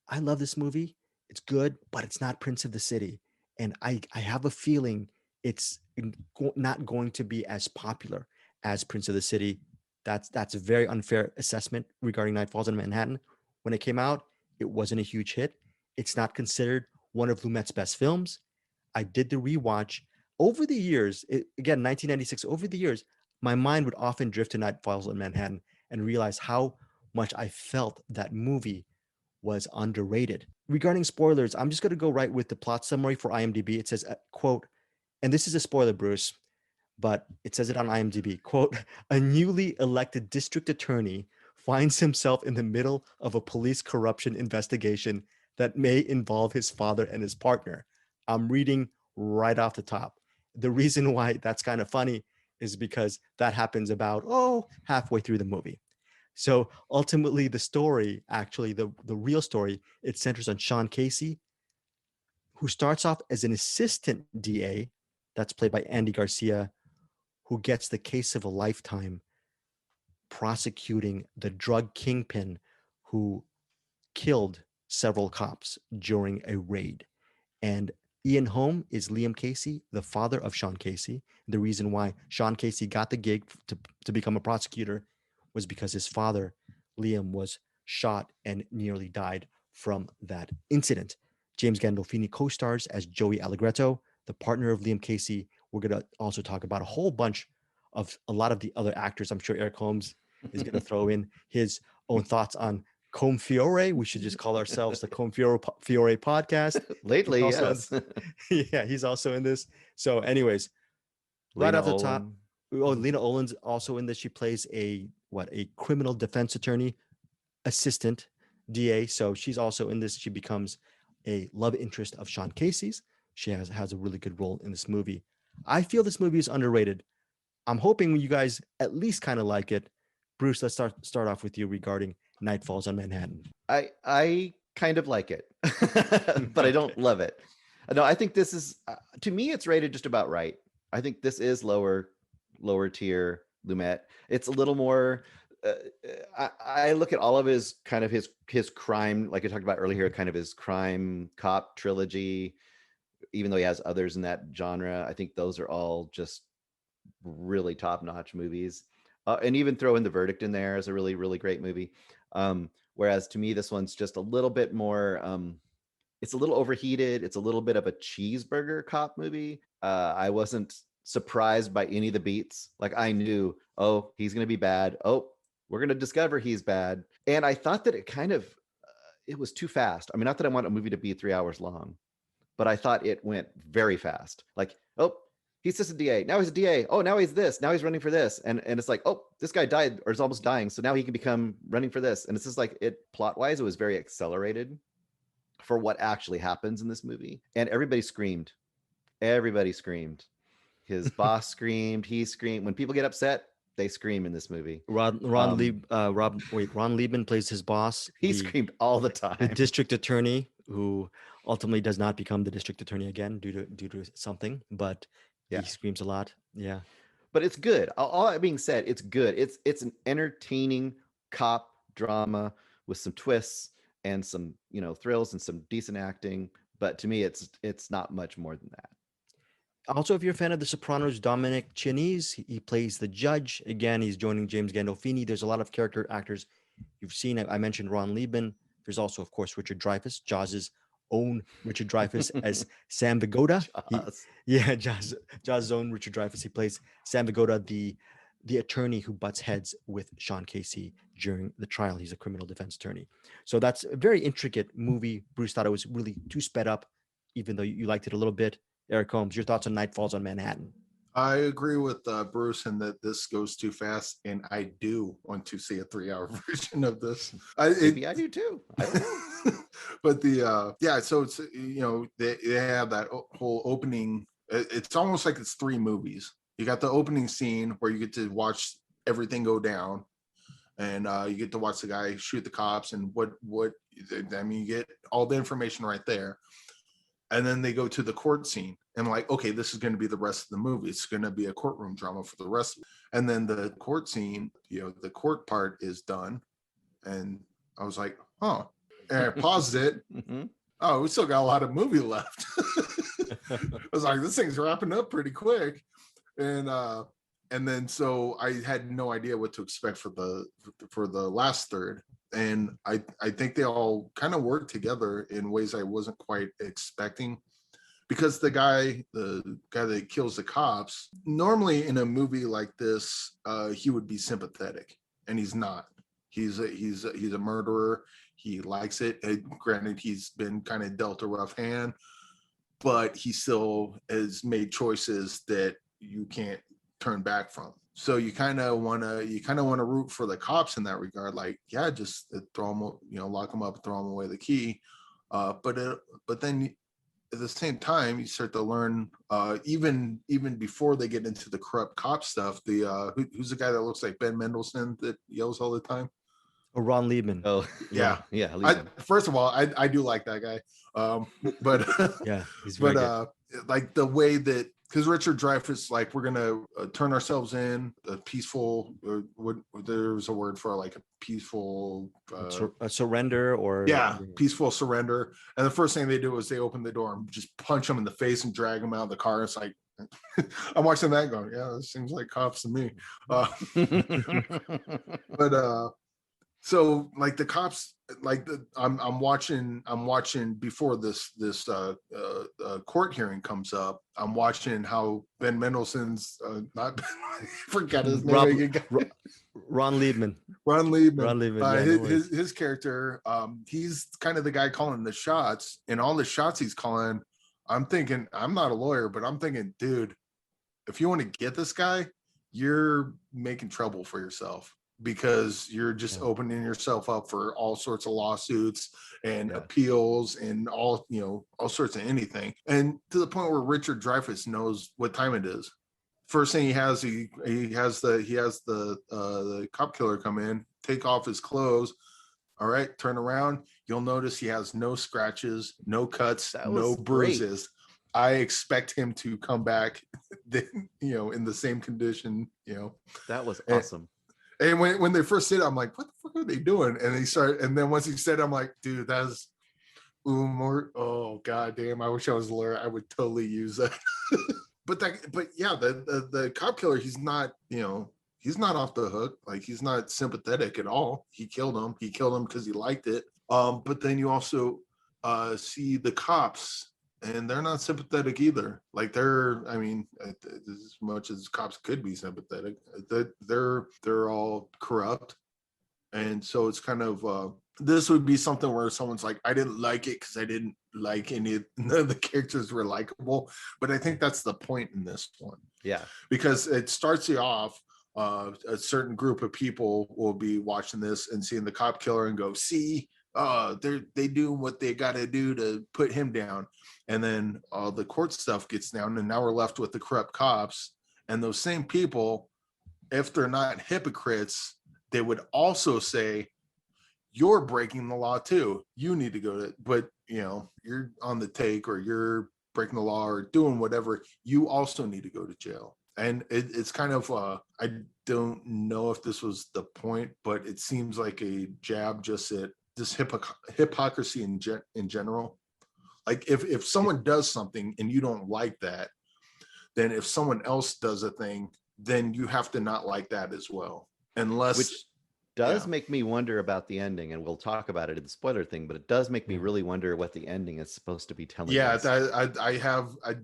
I love this movie. It's good, but it's not Prince of the City. And I have a feeling it's not going to be as popular as Prince of the City. That's a very unfair assessment regarding Nightfalls in Manhattan. When it came out, it wasn't a huge hit. It's not considered one of Lumet's best films. I did the rewatch over the years. Again, 1996. Over the years, my mind would often drift to Nightfalls in Manhattan and realize how much I felt that movie was underrated. Regarding spoilers, I'm just going to go right with the plot summary for IMDb. It says, quote, and this is a spoiler, Bruce, but it says it on IMDb, quote, a newly elected district attorney finds himself in the middle of a police corruption investigation that may involve his father and his partner. I'm reading right off the top. The reason why that's kind of funny is because that happens about, halfway through the movie. So ultimately, the story, actually, the real story, it centers on Sean Casey, who starts off as an assistant DA, that's played by Andy Garcia, who gets the case of a lifetime prosecuting the drug kingpin who killed several cops during a raid. And Ian Holm is Liam Casey, the father of Sean Casey. The reason why Sean Casey got the gig to become a prosecutor was because his father, Liam, was shot and nearly died from that incident. James Gandolfini co-stars as Joey Allegretto, the partner of Liam Casey. We're going to also talk about a whole bunch of a lot of the other actors. I'm sure Eric Holmes is going to throw in his own thoughts on Combe Fiore. We should just call ourselves the Combe Fiore podcast. He's lately, also yes. yeah, he's also in this. So, anyways, right Lena off the top, Olin. Lena Olin's also in this. She plays a criminal defense attorney assistant DA. So she's also in this. She becomes a love interest of Sean Casey's. She has a really good role in this movie. I feel this movie is underrated. I'm hoping you guys at least kind of like it. Bruce, let's start off with you regarding Nightfalls on Manhattan. I kind of like it, but I don't Okay. love it. No, I think this is, to me, it's rated just about right. I think this is lower tier Lumet. It's a little more. Uh, I look at all of his kind of his crime, like I talked about earlier, kind of his crime cop trilogy. Even though he has others in that genre, I think those are all just really top notch movies. And even throw in The Verdict in there as a really, really great movie. Whereas to me, this one's just a little bit more, it's a little overheated. It's a little bit of a cheeseburger cop movie. I wasn't surprised by any of the beats. Like I knew, oh, he's going to be bad. Oh, we're going to discover he's bad. And I thought that it kind of, it was too fast. I mean, not that I want a movie to be 3 hours long, but I thought it went very fast. Like, oh, he's just a DA. Now he's a DA. Oh, now he's this. Now he's running for this. And it's like, oh, this guy died or is almost dying. So now he can become running for this. And it's just like, it plot wise, it was very accelerated for what actually happens in this movie. And everybody screamed. Everybody screamed. His boss screamed. He screamed. When people get upset, they scream in this movie. Ron Liebman plays his boss. He screamed all the time. The district attorney, who ultimately does not become the district attorney again due to something, but he screams a lot. Yeah, but it's good. All that being said, it's good. It's an entertaining cop drama with some twists and some thrills and some decent acting. But to me, it's not much more than that. Also, if you're a fan of The Sopranos, Dominic Chianese, he plays the judge. Again, he's joining James Gandolfini. There's a lot of character actors you've seen. I mentioned Ron Liebman. There's also, of course, Richard Dreyfuss, Jaws' own Richard Dreyfuss as Sam Vigoda. Jaws' own Richard Dreyfuss. He plays Sam Vigoda, the attorney who butts heads with Sean Casey during the trial. He's a criminal defense attorney. So that's a very intricate movie. Bruce thought it was really too sped up, even though you liked it a little bit. Eric Holmes, your thoughts on Nightfalls on Manhattan? I agree with Bruce in that this goes too fast, and I do want to see a 3-hour version of this. Maybe I do too. I don't know. But so it's they have that whole opening. It's almost like it's 3 movies. You got the opening scene where you get to watch everything go down, and you get to watch the guy shoot the cops, and you get all the information right there. And then they go to the court scene, and I'm like, okay, this is going to be the rest of the movie. It's going to be a courtroom drama for the rest of it. And then the court scene, the court part is done. And I was like, huh. And I paused it. Mm-hmm. Oh, we still got a lot of movie left. I was like, this thing's wrapping up pretty quick. And then so I had no idea what to expect for the last third. And I think they all kind of work together in ways I wasn't quite expecting, because the guy that kills the cops, normally in a movie like this, he would be sympathetic, and he's not. He's a murderer. He likes it. Granted, he's been kind of dealt a rough hand, but he still has made choices that you can't turn back from. So you kind of want to root for the cops in that regard. Like, yeah, just throw them, lock them up, throw them away the key. But then at the same time, you start to learn, even before they get into the corrupt cop stuff. Who's the guy that looks like Ben Mendelsohn that yells all the time? Oh, Ron Liebman. Oh, yeah. First of all, I do like that guy. But yeah, he's very good. Like the way that. Because Richard Dreyfuss, like, we're gonna turn ourselves in a peaceful. There's a word for like a peaceful a surrender, or peaceful surrender. And the first thing they do is they open the door and just punch him in the face and drag him out of the car. It's like I'm watching that going, yeah, this seems like cops to me. But so like the cops, like I'm watching before this court hearing comes up. I'm watching how Ben Mendelsohn's forget his name. Ron Liebman. His character, he's kind of the guy calling the shots, and all the shots he's calling, I'm thinking, I'm not a lawyer, but I'm thinking, dude, if you want to get this guy, you're making trouble for yourself, because you're just opening yourself up for all sorts of lawsuits and appeals and all sorts of anything. And to the point where Richard Dreyfuss knows what time it is. First thing he has the cop killer come in, take off his clothes. All right, turn around. You'll notice he has no scratches, no cuts, no bruises. Great. I expect him to come back, in the same condition. That was awesome. And when they first said it, I'm like, what the fuck are they doing? And then once he said it, I'm like, dude, that's more. Oh god damn! I wish I was a lawyer. I would totally use that. The cop killer, he's not off the hook. Like, he's not sympathetic at all. He killed him. He killed him because he liked it. But then you also see the cops and they're not sympathetic either. Like I mean, as much as cops could be sympathetic, they're all corrupt. And so it's kind of this would be something where someone's like, I didn't like it because I didn't like none of the characters were likable. But I think that's the point in this one. Yeah. Because it starts you off, a certain group of people will be watching this and seeing the cop killer and go, see, they doing what they got to do to put him down. And then all the court stuff gets down, and now we're left with the corrupt cops. And those same people, if they're not hypocrites, they would also say, you're breaking the law too. You need to go to, but you're on the take, or you're breaking the law or doing whatever. You also need to go to jail. And it's kind of, I don't know if this was the point, but it seems like a jab just at this hypocrisy in general. Like if someone does something and you don't like that, then if someone else does a thing, then you have to not like that as well. Which does make me wonder about the ending, and we'll talk about it in the spoiler thing, but it does make me really wonder what the ending is supposed to be telling us. I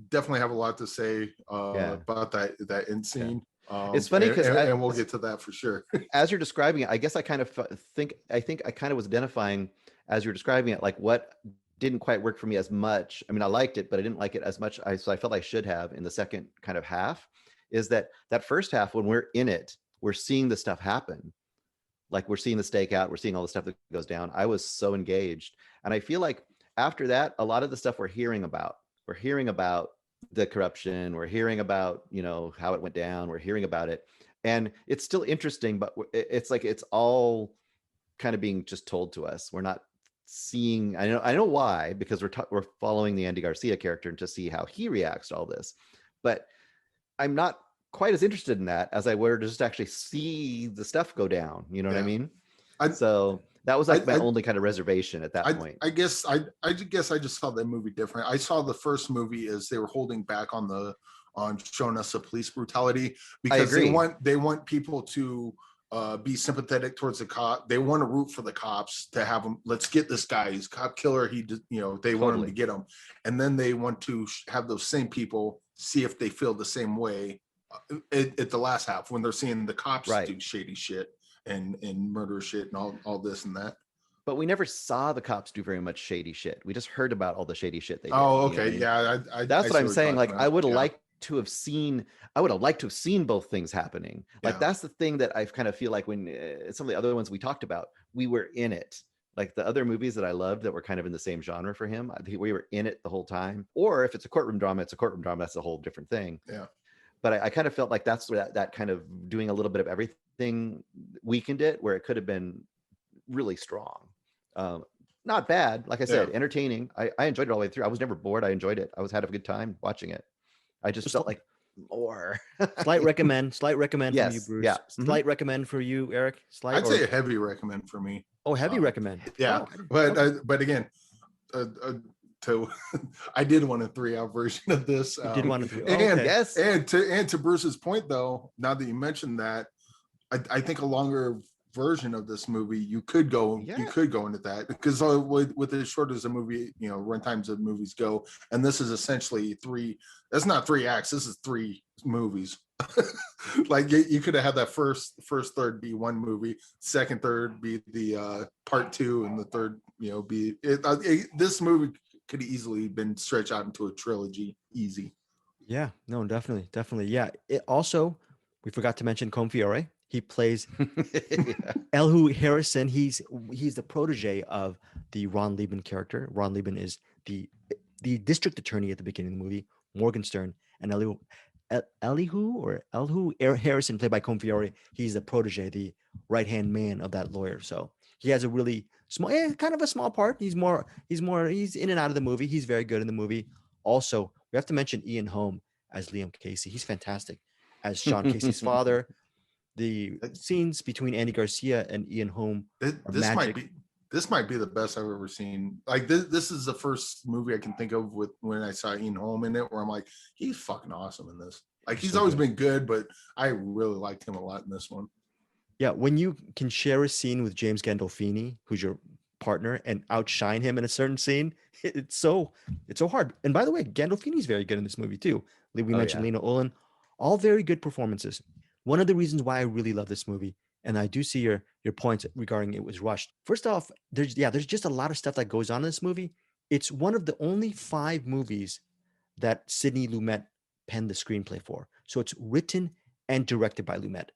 definitely have a lot to say about that end scene. It's funny because and we'll get to that for sure. As you're describing it, I guess I kind of think I kind of was identifying as you're describing it, like what didn't quite work for me as much. I mean, I liked it, but I didn't like it as much. So I felt I should have in the second kind of half. Is that first half, when we're in it, we're seeing the stuff happen. Like we're seeing the stakeout, we're seeing all the stuff that goes down. I was so engaged. And I feel like after that, a lot of the stuff we're hearing about the corruption, we're hearing about, how it went down, we're hearing about it. And it's still interesting, but it's like, it's all kind of being just told to us. We're not seeing, I know why, because we're following the Andy Garcia character to see how he reacts to all this. But I'm not quite as interested in that as I were to just actually see the stuff go down. You know what I mean? So that was like my only kind of reservation at that point. I guess I just saw that movie different. I saw the first movie as they were holding back on showing us the police brutality, because they want people to be sympathetic towards the cop. They want to root for the cops, to have them. Let's get this guy. He's a cop killer. They want him to get him, and then they want to have those same people see if they feel the same way at the last half, when they're seeing the cops do shady shit and murder shit and all this and that. But we never saw the cops do very much shady shit. We just heard about all the shady shit they did. Oh, okay. Yeah. That's what I'm saying. Like, I would have liked to have seen both things happening. Like, that's the thing that I kind of feel like when some of the other ones we talked about, we were in it. Like the other movies that I loved that were kind of in the same genre for him, I think we were in it the whole time. Or if it's a courtroom drama, it's a courtroom drama. That's a whole different thing. Yeah. But I kind of felt like that's where that kind of doing a little bit of everything weakened it, where it could have been really strong. Not bad. Like I said, entertaining. I enjoyed it all the way through. I was never bored. I enjoyed it. I had a good time watching it. I just felt like more. Slight recommend from you, Bruce. Yeah. Slight recommend for you, Eric. I'd say a heavy recommend for me. Oh, heavy recommend. Yeah. But again, I did want a 3-hour version of this. You did want a 3. And yes, and to Bruce's point, though, now that you mentioned that, I think a longer version of this movie, you could go into that, because with as short as a movie, run times of movies go, and this is essentially 3. That's not 3 acts. This is 3 movies. Like you could have had that first third be one movie, second third be the part 2, and the third be this movie could have easily been stretched out into a trilogy. Easy. Yeah, no, definitely. Yeah. It also, we forgot to mention Confiore. He plays Elihu Harrison. He's the protege of the Ron Liebman character. Ron Liebman is the district attorney at the beginning of the movie, Morgenstern, and Elihu Harrison, played by Confiore. He's the protege, the right-hand man of that lawyer. So he has a really small, kind of a small part. He's in and out of the movie. He's very good in the movie. Also, we have to mention Ian Holm as Liam Casey. He's fantastic as Sean Casey's father. The scenes between Andy Garcia and Ian Holm this might be the best I've ever seen. Like this is the first movie I can think of when I saw Ian Holm in it, where I'm like, he's fucking awesome in this. Like he's always been good, but I really liked him a lot in this one. Yeah, when you can share a scene with James Gandolfini, who's your partner and outshine him in a certain scene. It's so hard. And by the way, Gandolfini's very good in this movie too. We mentioned Lena Olin, all very good performances. One of the reasons why I really love this movie, and I do see your points regarding it was rushed. First off, there's just a lot of stuff that goes on in this movie. It's one of the only 5 movies that Sidney Lumet penned the screenplay for. So it's written and directed by Lumet.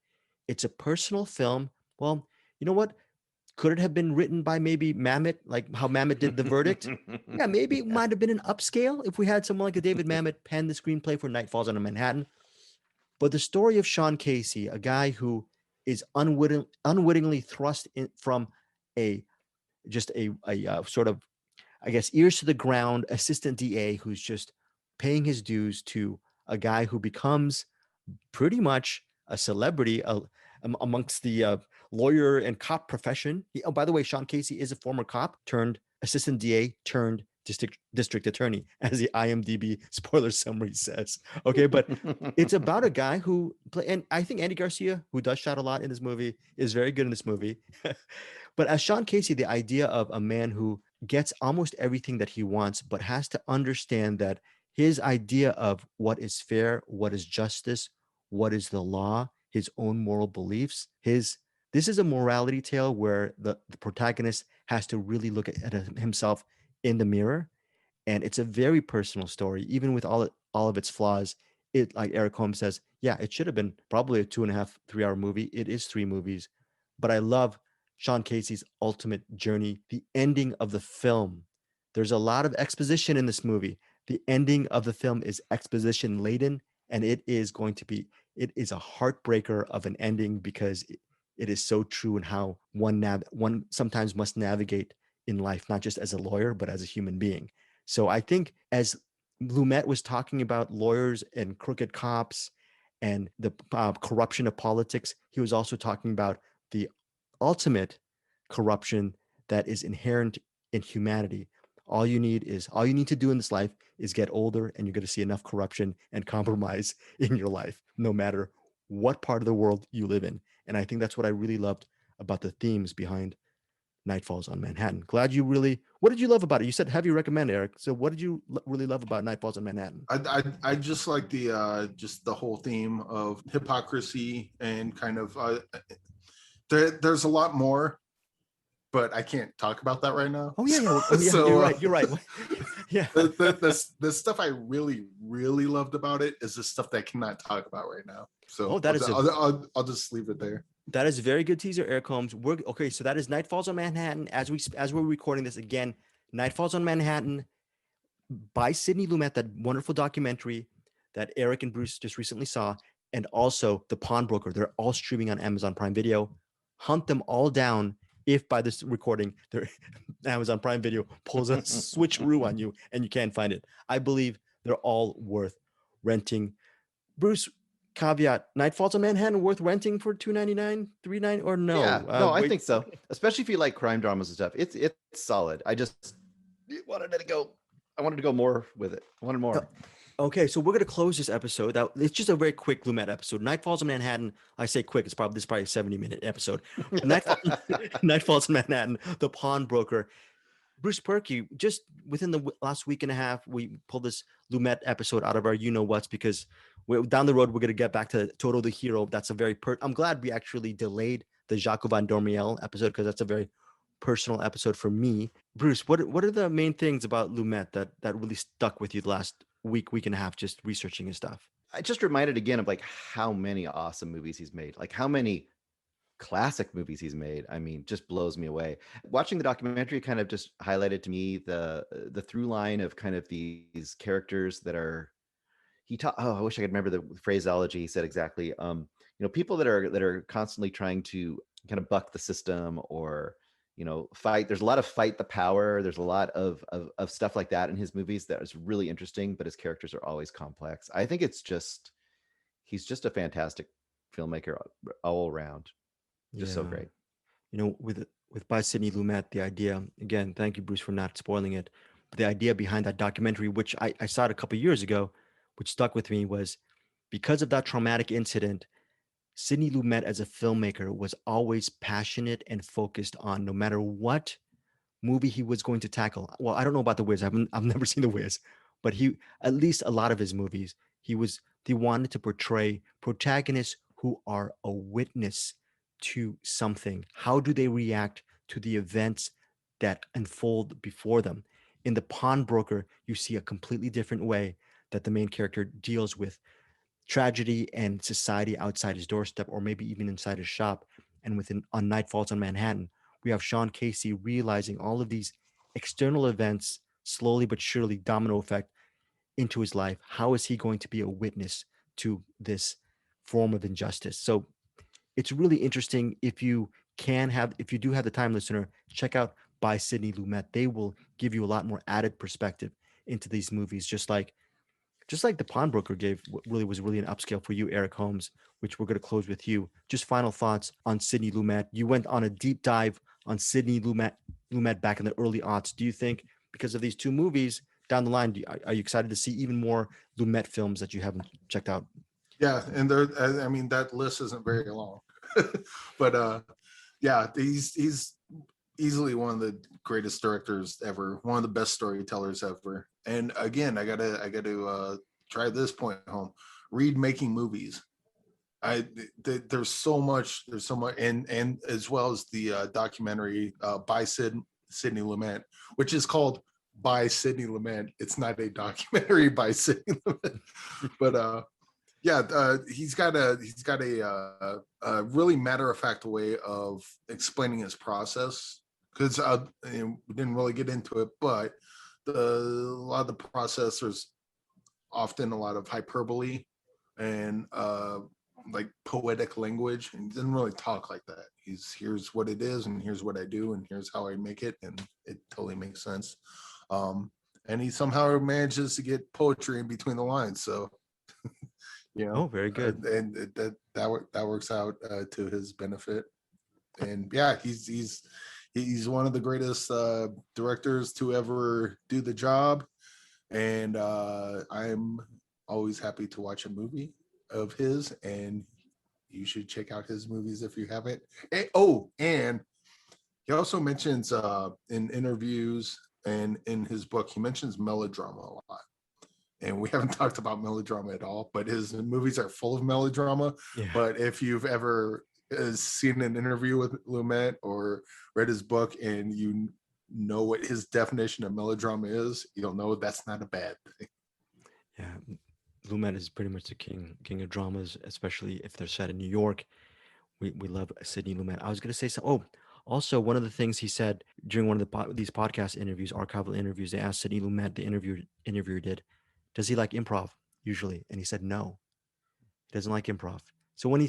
It's a personal film. Well, you know what? Could it have been written by maybe Mamet, like how Mamet did The Verdict? Yeah, maybe it might have been an upscale if we had someone like a David Mamet pen the screenplay for Nightfalls on Manhattan. But the story of Sean Casey, a guy who is unwittingly thrust in from a sort of, I guess, ears to the ground assistant DA who's just paying his dues to a guy who becomes pretty much a celebrity amongst the lawyer and cop profession. Oh, by the way, Sean Casey is a former cop turned assistant DA turned district attorney, as the IMDb spoiler summary says. Okay, but it's about a guy who and I think Andy Garcia, who does shout a lot in this movie, is very good in this movie. But as Sean Casey, the idea of a man who gets almost everything that he wants, but has to understand that his idea of what is fair, what is justice, what is the law, his own moral beliefs, this is a morality tale where the protagonist has to really look at himself in the mirror. And it's a very personal story, even with all of its flaws. It, like Eric Holm says, yeah, it should have been probably a 2.5, 3-hour movie. It is 3 movies, but I love Sean Casey's ultimate journey, the ending of the film. There's a lot of exposition in this movie. The ending of the film is exposition laden, and it is a heartbreaker of an ending because it is so true in how one sometimes must navigate in life, not just as a lawyer, but as a human being. So I think as Lumet was talking about lawyers and crooked cops and the corruption of politics, he was also talking about the ultimate corruption that is inherent in humanity. All you need to do in this life is get older, and you're going to see enough corruption and compromise in your life, no matter what part of the world you live in. And I think that's what I really loved about the themes behind Nightfalls on Manhattan. What did you love about it? You said heavy recommend, Eric. So what did you really love about Nightfalls on Manhattan? I just like the whole theme of hypocrisy and kind of there's a lot more, but I can't talk about that right now. Oh yeah. So, you're right. Yeah. The stuff I really, really loved about it is the stuff that I cannot talk about right now. So I'll just leave it there. That is a very good teaser, Eric Holmes. So that is Nightfalls on Manhattan. As we're recording this again, Nightfalls on Manhattan by Sidney Lumet, that wonderful documentary that Eric and Bruce just recently saw, and also The Pawnbroker. They're all streaming on Amazon Prime Video. Hunt them all down if by this recording, Amazon Prime Video pulls a switcheroo on you and you can't find it. I believe they're all worth renting. Bruce, caveat: Nightfalls on Manhattan worth renting for $2.99, $3.99, or no? Yeah, no, I think so. Especially if you like crime dramas and stuff. It's solid. I just wanted to go. I wanted to go more with it. I wanted more. Okay, so we're gonna close this episode. It's just a very quick Lumet episode. Nightfalls on Manhattan. I say quick. This is probably a 70-minute episode. Nightfalls on Manhattan. The Pawnbroker. Bruce Perky. Just within the last week and a half, we pulled this Lumet episode out of our you-know-whats because down the road we're gonna get back to Toto the Hero. That's a very. I'm glad we actually delayed the Jaco van Dormiel episode because that's a very personal episode for me. Bruce, what are the main things about Lumet that really stuck with you the last week and a half just researching his stuff? I just reminded again of like how many awesome movies he's made, like how many classic movies he's made. I mean, just blows me away. Watching the documentary kind of just highlighted to me the through line of kind of these characters that are I wish I could remember the phraseology he said exactly. People that are constantly trying to kind of buck the system or fight. There's a lot of fight the power. There's a lot of stuff like that in his movies that is really interesting, but his characters are always complex. I think he's just a fantastic filmmaker all around. Just so great. With By Sidney Lumet, the idea, again, thank you, Bruce, for not spoiling it. But the idea behind that documentary, which I saw it a couple of years ago, which stuck with me, was because of that traumatic incident, Sidney Lumet as a filmmaker was always passionate and focused on, no matter what movie he was going to tackle. Well, I don't know about The Wiz. I've never seen The Wiz, but at least a lot of his movies, he wanted to portray protagonists who are a witness to something. How do they react to the events that unfold before them? In The Pawnbroker, you see a completely different way that the main character deals with tragedy and society outside his doorstep, or maybe even inside his shop. And on Nightfalls on Manhattan, we have Sean Casey realizing all of these external events slowly but surely domino effect into his life. How is he going to be a witness to this form of injustice? So it's really interesting. If you do have the time, listener, check out By Sidney Lumet. They will give you a lot more added perspective into these movies, just like the Pawnbroker gave, was really an upscale for you, Eric Holmes, which we're going to close with you. Just final thoughts on Sidney Lumet. You went on a deep dive on Sidney Lumet back in the early aughts. Do you think, because of these two movies down the line, are you excited to see even more Lumet films that you haven't checked out? Yeah, and I mean, that list isn't very long, but yeah, he's easily one of the greatest directors ever, one of the best storytellers ever. And again, I gotta try this point home. Read Making Movies. There's so much, and as well as the documentary by Sidney Lumet, which is called By Sidney Lumet. It's not a documentary by Sidney Lumet, but yeah, he's got a really matter of fact way of explaining his process, because we didn't really get into it, but a lot of the process, there's often a lot of hyperbole and like poetic language, and he doesn't really talk like that. Here's what it is, and here's what I do, and here's how I make it, and it totally makes sense. And he somehow manages to get poetry in between the lines, so Oh, very good. and that works out to his benefit. And yeah, he's one of the greatest directors to ever do the job, and I'm always happy to watch a movie of his, and you should check out his movies if you haven't. And he also mentions in interviews and in his book, he mentions melodrama a lot. And we haven't talked about melodrama at all, but his movies are full of melodrama. Yeah. But if you've ever seen an interview with Lumet or read his book, and you know what his definition of melodrama is, you'll know that's not a bad thing. Yeah, Lumet is pretty much the king of dramas, especially if they're set in New York. We love Sidney Lumet. I was going to say so. Also, one of the things he said during one of these podcast interviews, archival interviews, they asked Sidney Lumet, the interviewer did, does he like improv usually? And he said no, he doesn't like improv. So when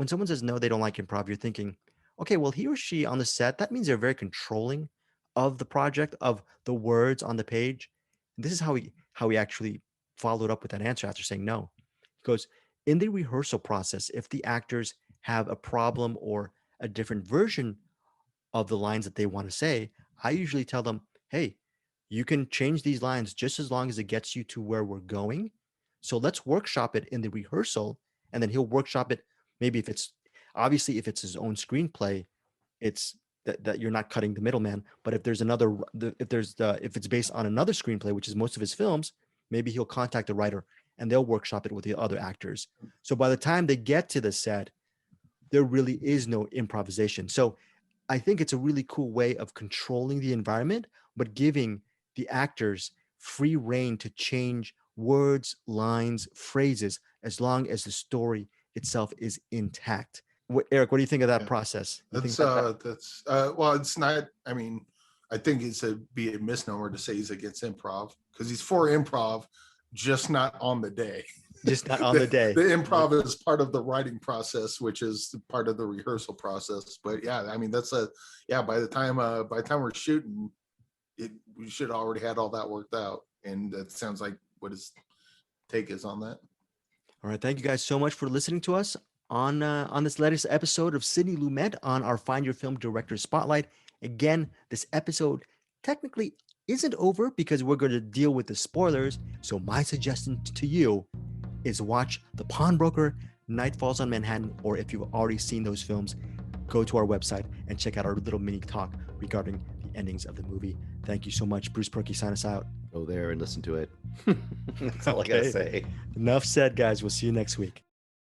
someone says no, they don't like improv, you're thinking, okay, well, he or she on the set, that means they're very controlling of the project, of the words on the page. And this is how he actually followed up with that answer after saying no. He goes, in the rehearsal process, if the actors have a problem or a different version of the lines that they want to say, I usually tell them, hey, you can change these lines just as long as it gets you to where we're going. So let's workshop it in the rehearsal, and then he'll workshop it. Maybe if it's his own screenplay, it's that you're not cutting the middleman. But if it's based on another screenplay, which is most of his films, maybe he'll contact the writer and they'll workshop it with the other actors. So by the time they get to the set, there really is no improvisation. So I think it's a really cool way of controlling the environment, but giving the actors free reign to change words, lines, phrases, as long as the story itself is intact. Eric, what do you think of that process? Well, it's not. I mean, I think be a misnomer to say he's against improv, because he's for improv, just not on the day. Just not on the day. The improv is part of the writing process, which is part of the rehearsal process. But yeah, I mean, by the time we're shooting, we should already had all that worked out, and that sounds like what his take is on that. All right, thank you guys so much for listening to us on this latest episode of Sidney Lumet on our Find Your Film Director Spotlight. Again, this episode technically isn't over because we're going to deal with the spoilers. So my suggestion to you is watch The Pawnbroker, Nightfalls on Manhattan, or if you've already seen those films, go to our website and check out our little mini talk regarding the endings of the movie. Thank you so much. Bruce Perky, sign us out. Go there and listen to it. That's all I gotta say. Enough said, guys. We'll see you next week.